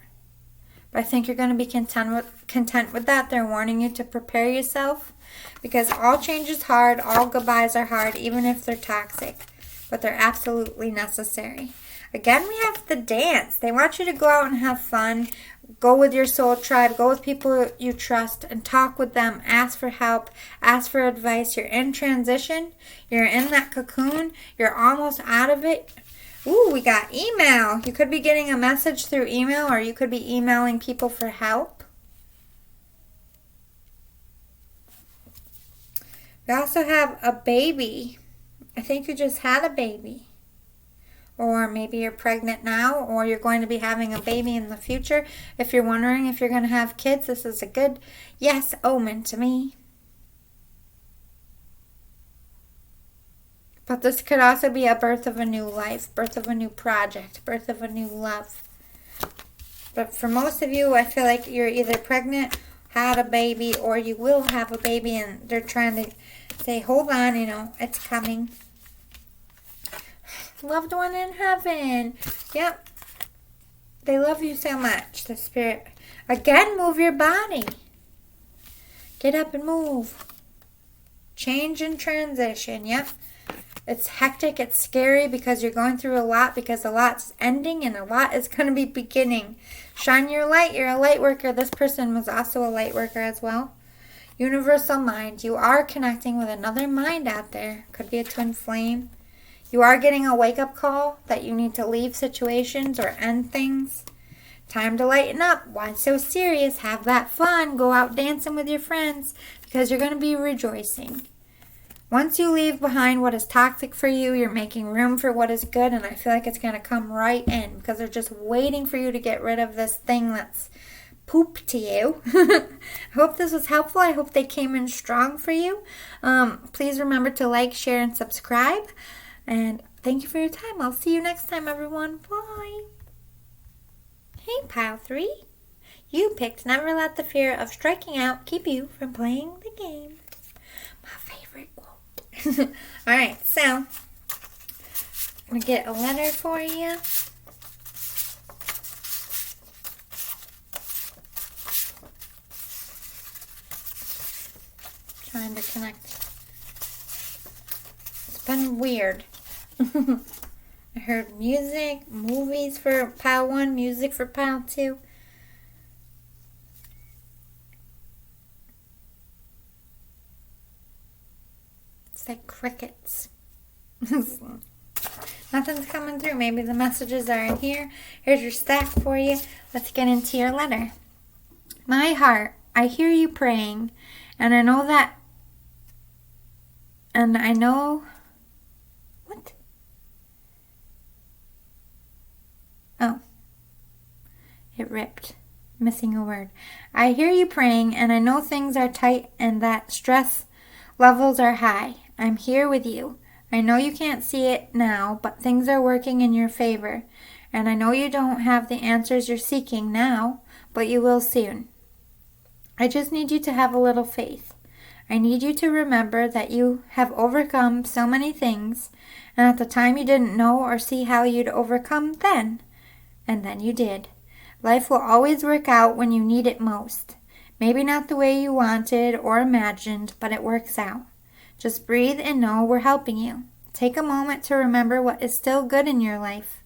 But I think you're going to be content with that. They're warning you to prepare yourself, because all change is hard, all goodbyes are hard, even if they're toxic. But they're absolutely necessary. Again, we have the dance. They want you to go out and have fun. Go with your soul tribe. Go with people you trust and talk with them. Ask for help. Ask for advice. You're in transition. You're in that cocoon. You're almost out of it. Ooh, we got email. You could be getting a message through email, or you could be emailing people for help. We also have a baby. I think you just had a baby. Or maybe you're pregnant now, or you're going to be having a baby in the future. If you're wondering if you're going to have kids, this is a good yes omen to me. But this could also be a birth of a new life, birth of a new project, birth of a new love. But for most of you, I feel like you're either pregnant, had a baby, or you will have a baby, and they're trying to say, hold on, it's coming. Loved one in heaven. Yep. They love you so much, the Spirit. Again, move your body. Get up and move. Change and transition. Yep. It's hectic. It's scary because you're going through a lot, because a lot's ending and a lot is going to be beginning. Shine your light. You're a light worker. This person was also a light worker as well. Universal mind. You are connecting with another mind out there. Could be a twin flame. You are getting a wake-up call that you need to leave situations or end things. Time to lighten up. Why so serious? Have that fun. Go out dancing with your friends, because you're going to be rejoicing. Once you leave behind what is toxic for you, you're making room for what is good, and I feel like it's going to come right in, because they're just waiting for you to get rid of this thing that's poop to you. I hope this was helpful. I hope they came in strong for you. Please remember to like, share, and subscribe. And thank you for your time. I'll see you next time, everyone. Bye. Hey, Pile 3. You picked never let the fear of striking out keep you from playing the game. My favorite quote. All right, so I'm going to get a letter for you. Trying to connect. It's been weird. I heard music, movies for Pile 1, music for Pile 2. It's like crickets. Nothing's coming through. Maybe the messages are in here. Here's your stack for you. Let's get into your letter. My heart, I hear you praying, and I know that, what? Oh, it ripped. Missing a word. I hear you praying, and I know things are tight and that stress levels are high. I'm here with you. I know you can't see it now, but things are working in your favor. And I know you don't have the answers you're seeking now, but you will soon. I just need you to have a little faith. I need you to remember that you have overcome so many things, and at the time you didn't know or see how you'd overcome then. And then you did. Life will always work out when you need it most. Maybe not the way you wanted or imagined, but it works out. Just breathe and know we're helping you. Take a moment to remember what is still good in your life.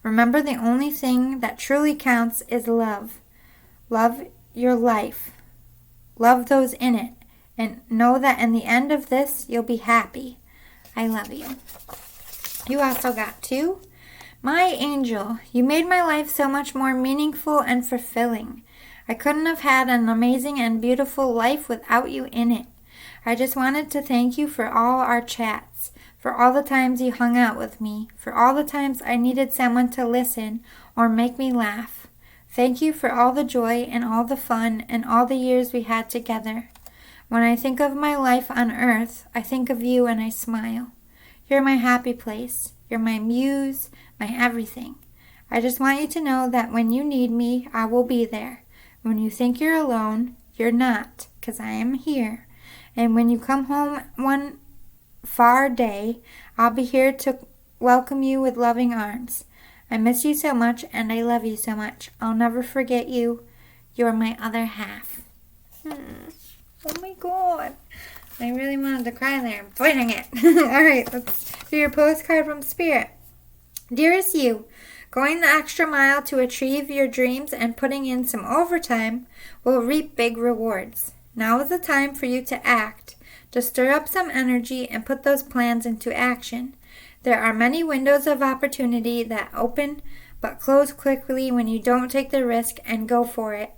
Remember the only thing that truly counts is love. Love your life. Love those in it. And know that in the end of this, you'll be happy. I love you. You also got 2. My angel, you made my life so much more meaningful and fulfilling. I couldn't have had an amazing and beautiful life without you in it. I just wanted to thank you for all our chats, for all the times you hung out with me, for all the times I needed someone to listen or make me laugh. Thank you for all the joy and all the fun and all the years we had together. When I think of my life on earth, I think of you and I smile. You're my happy place. You're my muse, my everything. I just want you to know that when you need me, I will be there. When you think you're alone, you're not, 'cause I am here. And when you come home one far day, I'll be here to welcome you with loving arms. I miss you so much and I love you so much. I'll never forget you. You're my other half. Oh my God. I really wanted to cry there. I'm fighting it. All right, let's do your postcard from Spirit. Dearest you, going the extra mile to achieve your dreams and putting in some overtime will reap big rewards. Now is the time for you to act, to stir up some energy and put those plans into action. There are many windows of opportunity that open but close quickly when you don't take the risk and go for it.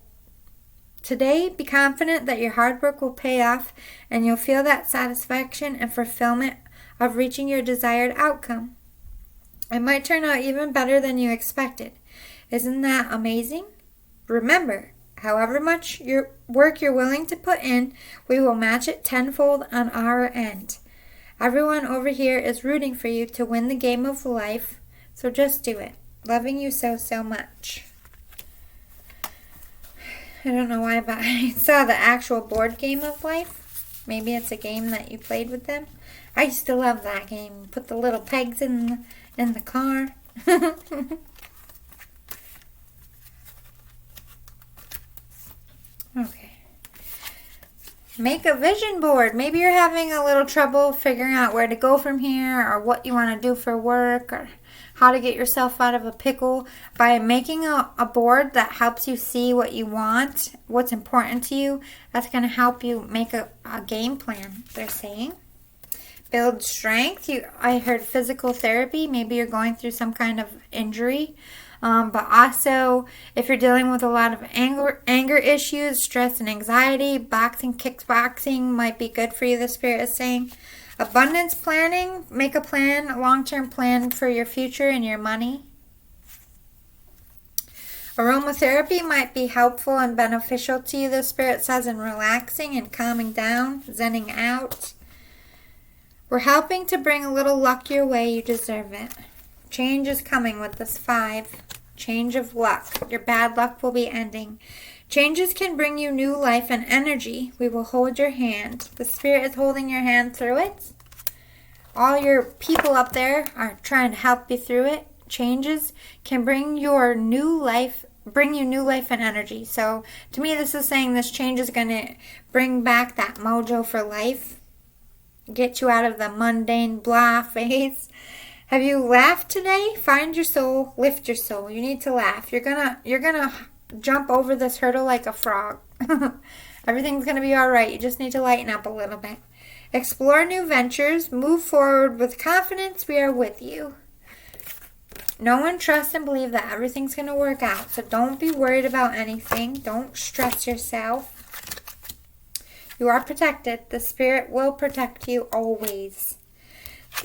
Today, be confident that your hard work will pay off and you'll feel that satisfaction and fulfillment of reaching your desired outcome. It might turn out even better than you expected. Isn't that amazing? Remember, however much work you're willing to put in, we will match it tenfold on our end. Everyone over here is rooting for you to win the game of life, so just do it. Loving you so, so much. I don't know why, but I saw the actual board game of life. Maybe it's a game that you played with them. I used to love that game. Put the little pegs in the car. Okay. Make a vision board. Maybe you're having a little trouble figuring out where to go from here or what you want to do for work or how to get yourself out of a pickle. By making a board that helps you see what you want, what's important to you, that's going to help you make a game plan, they're saying. Build strength. I heard physical therapy. Maybe you're going through some kind of injury. But also, if you're dealing with a lot of anger issues, stress and anxiety, boxing, kickboxing might be good for you, the Spirit is saying. Abundance planning. Make a plan, a long-term plan for your future and your money. Aromatherapy might be helpful and beneficial to you, the Spirit says, in relaxing and calming down, zenning out. We're helping to bring a little luck your way. You deserve it. Change is coming with this 5. Change of luck. Your bad luck will be ending. Changes can bring you new life and energy. We will hold your hand. The Spirit is holding your hand through it. All your people up there are trying to help you through it. Changes can bring you new life and energy. So to me, this is saying this change is going to bring back that mojo for life. Get you out of the mundane blah phase. Have you laughed today? Find your soul, lift your soul. You need to laugh. You're gonna jump over this hurdle like a frog. Everything's gonna be all right. You just need to lighten up a little bit. Explore new ventures. Move forward with confidence. We are with you. Know and trust and believe that everything's going to work out. So don't be worried about anything. Don't stress yourself. You are protected. The Spirit will protect you always.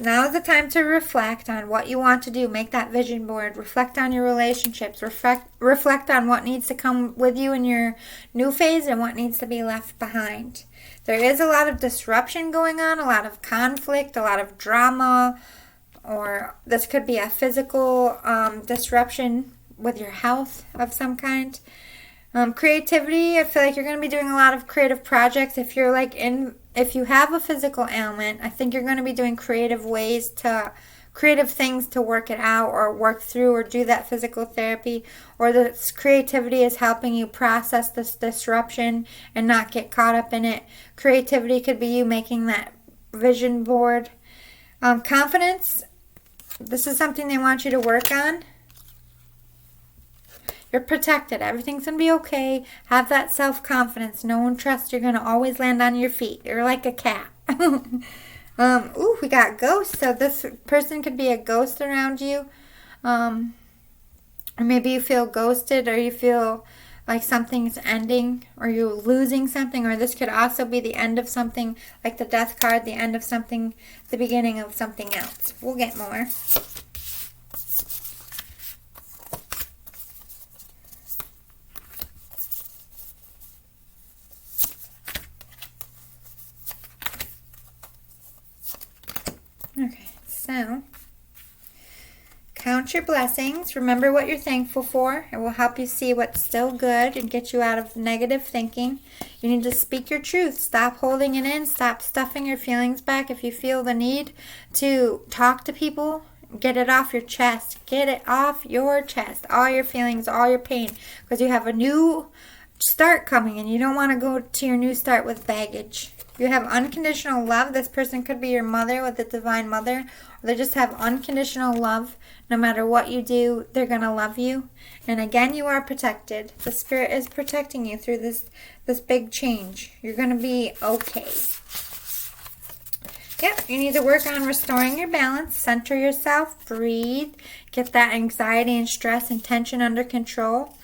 Now is the time to reflect on what you want to do. Make that vision board. Reflect on your relationships. Reflect on what needs to come with you in your new phase and what needs to be left behind. There is a lot of disruption going on, a lot of conflict, a lot of drama, or this could be a physical disruption with your health of some kind. Creativity, I feel like you're going to be doing a lot of creative projects. If you have a physical ailment, I think you're going to be doing creative things to work it out or work through or do that physical therapy. Or this creativity is helping you process this disruption and not get caught up in it. Creativity could be you making that vision board. Confidence, this is something they want you to work on. You're protected. Everything's going to be okay. Have that self-confidence. Know and trust you're going to always land on your feet. You're like a cat. We got ghosts. So this person could be a ghost around you. Or maybe you feel ghosted or you feel like something's ending or you're losing something. Or this could also be the end of something, like the death card, the end of something, the beginning of something else. We'll get more. Okay, so count your blessings. Remember what you're thankful for. It will help you see what's still good and get you out of negative thinking. You need to speak your truth. Stop holding it in. Stop stuffing your feelings back. If you feel the need to talk to people, get it off your chest. Get it off your chest. All your feelings, all your pain. Because you have a new start coming and you don't want to go to your new start with baggage. You have unconditional love. This person could be your mother with the divine mother. Or they just have unconditional love. No matter what you do, they're going to love you. And again, you are protected. The Spirit is protecting you through this big change. You're going to be okay. Yep, you need to work on restoring your balance. Center yourself. Breathe. Get that anxiety and stress and tension under control.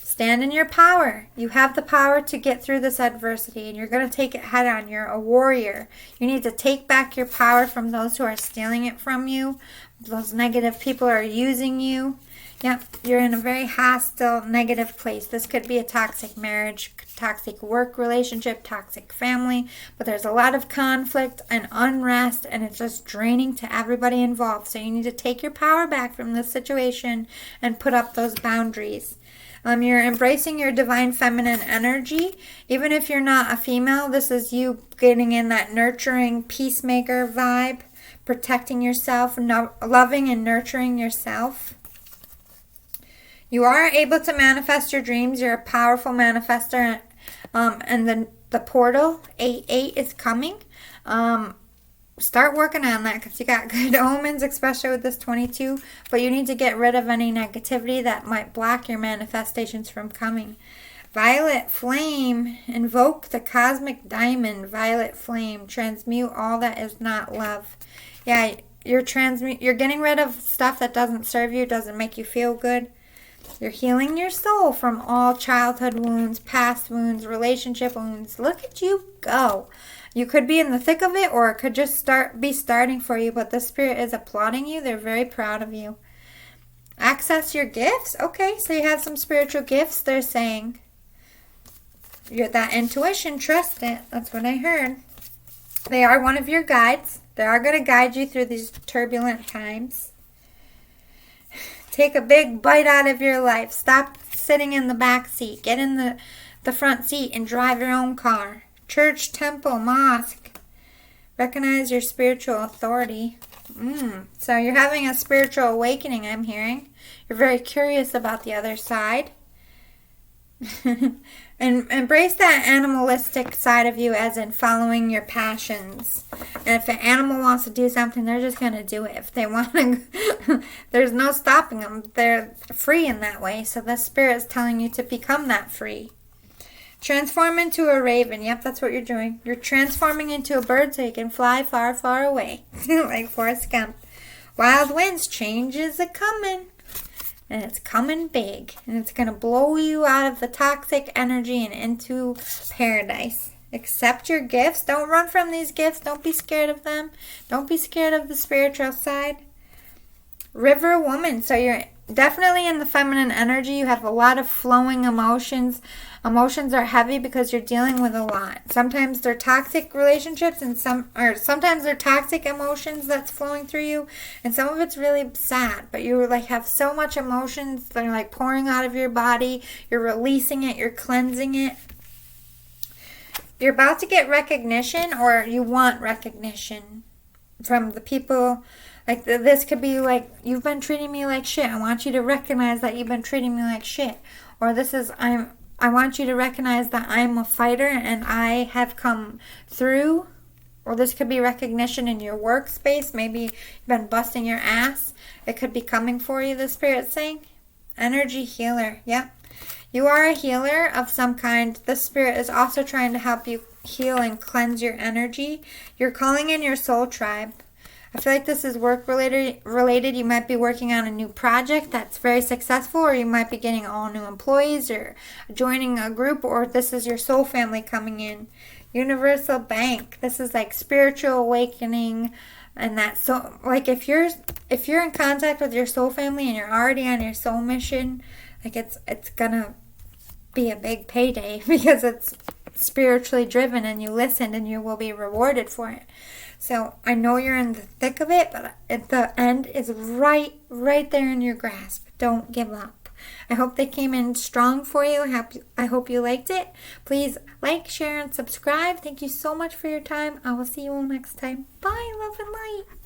Stand in your power. You have the power to get through this adversity, and you're going to take it head on. You're a warrior. You need to take back your power from those who are stealing it from you. Those negative people are using you. Yep, you're in a very hostile, negative place. This could be a toxic marriage, toxic work relationship, toxic family, but there's a lot of conflict and unrest, and it's just draining to everybody involved. So you need to take your power back from this situation and put up those boundaries. You're embracing your divine feminine energy. Even if you're not a female, this is you getting in that nurturing peacemaker vibe, protecting yourself, loving and nurturing yourself. You are able to manifest your dreams. You're a powerful manifester. And the portal 8-8 is coming. Start working on that because you got good omens, especially with this 22. But you need to get rid of any negativity that might block your manifestations from coming. Violet flame. Invoke the cosmic diamond. Violet flame. Transmute all that is not love. Yeah, you're getting rid of stuff that doesn't serve you, doesn't make you feel good. You're healing your soul from all childhood wounds, past wounds, relationship wounds. Look at you go. You could be in the thick of it, or it could just be starting for you, but the Spirit is applauding you. They're very proud of you. Access your gifts. Okay, so you have some spiritual gifts, they're saying. You're that intuition, trust it. That's what I heard. They are one of your guides. They are going to guide you through these turbulent times. Take a big bite out of your life. Stop sitting in the back seat. Get in the front seat and drive your own car. Church, temple, mosque. Recognize your spiritual authority. So you're having a spiritual awakening, I'm hearing. You're very curious about the other side. And embrace that animalistic side of you, as in following your passions. And if an animal wants to do something, they're just going to do it. If they want to, there's no stopping them. They're free in that way. So the Spirit is telling you to become that free. Transform into a raven. Yep, that's what you're doing. You're transforming into a bird so you can fly far, far away. Like Forrest Gump. Wild winds, change is a-coming. And it's coming big. And it's going to blow you out of the toxic energy and into paradise. Accept your gifts. Don't run from these gifts. Don't be scared of them. Don't be scared of the spiritual side. River woman. So you're definitely in the feminine energy. You have a lot of flowing emotions. Emotions are heavy because you're dealing with a lot. Sometimes they're toxic relationships and sometimes they're toxic emotions that's flowing through you. And some of it's really sad. But you like have so much emotions that are like pouring out of your body. You're releasing it. You're cleansing it. You're about to get recognition, or you want recognition from the people. Like this could be like, you've been treating me like shit. I want you to recognize that you've been treating me like shit. Or this is, I want you to recognize that I'm a fighter and I have come through. Or this could be recognition in your workspace. Maybe you've been busting your ass. It could be coming for you, the Spirit's saying. Energy healer. Yep. You are a healer of some kind. The Spirit is also trying to help you heal and cleanse your energy. You're calling in your soul tribe. I feel like this is work related. You might be working on a new project that's very successful, or you might be getting all new employees or joining a group, or this is your soul family coming in. Universal Bank. This is like spiritual awakening, and that so like if you're in contact with your soul family and you're already on your soul mission, like it's gonna be a big payday because it's spiritually driven and you listened and you will be rewarded for it. So I know you're in the thick of it, but at the end is right there in your grasp. Don't give up. I hope they came in strong for you. I hope you liked it. Please like, share, and subscribe. Thank you so much for your time. I will see you all next time. Bye, love and light.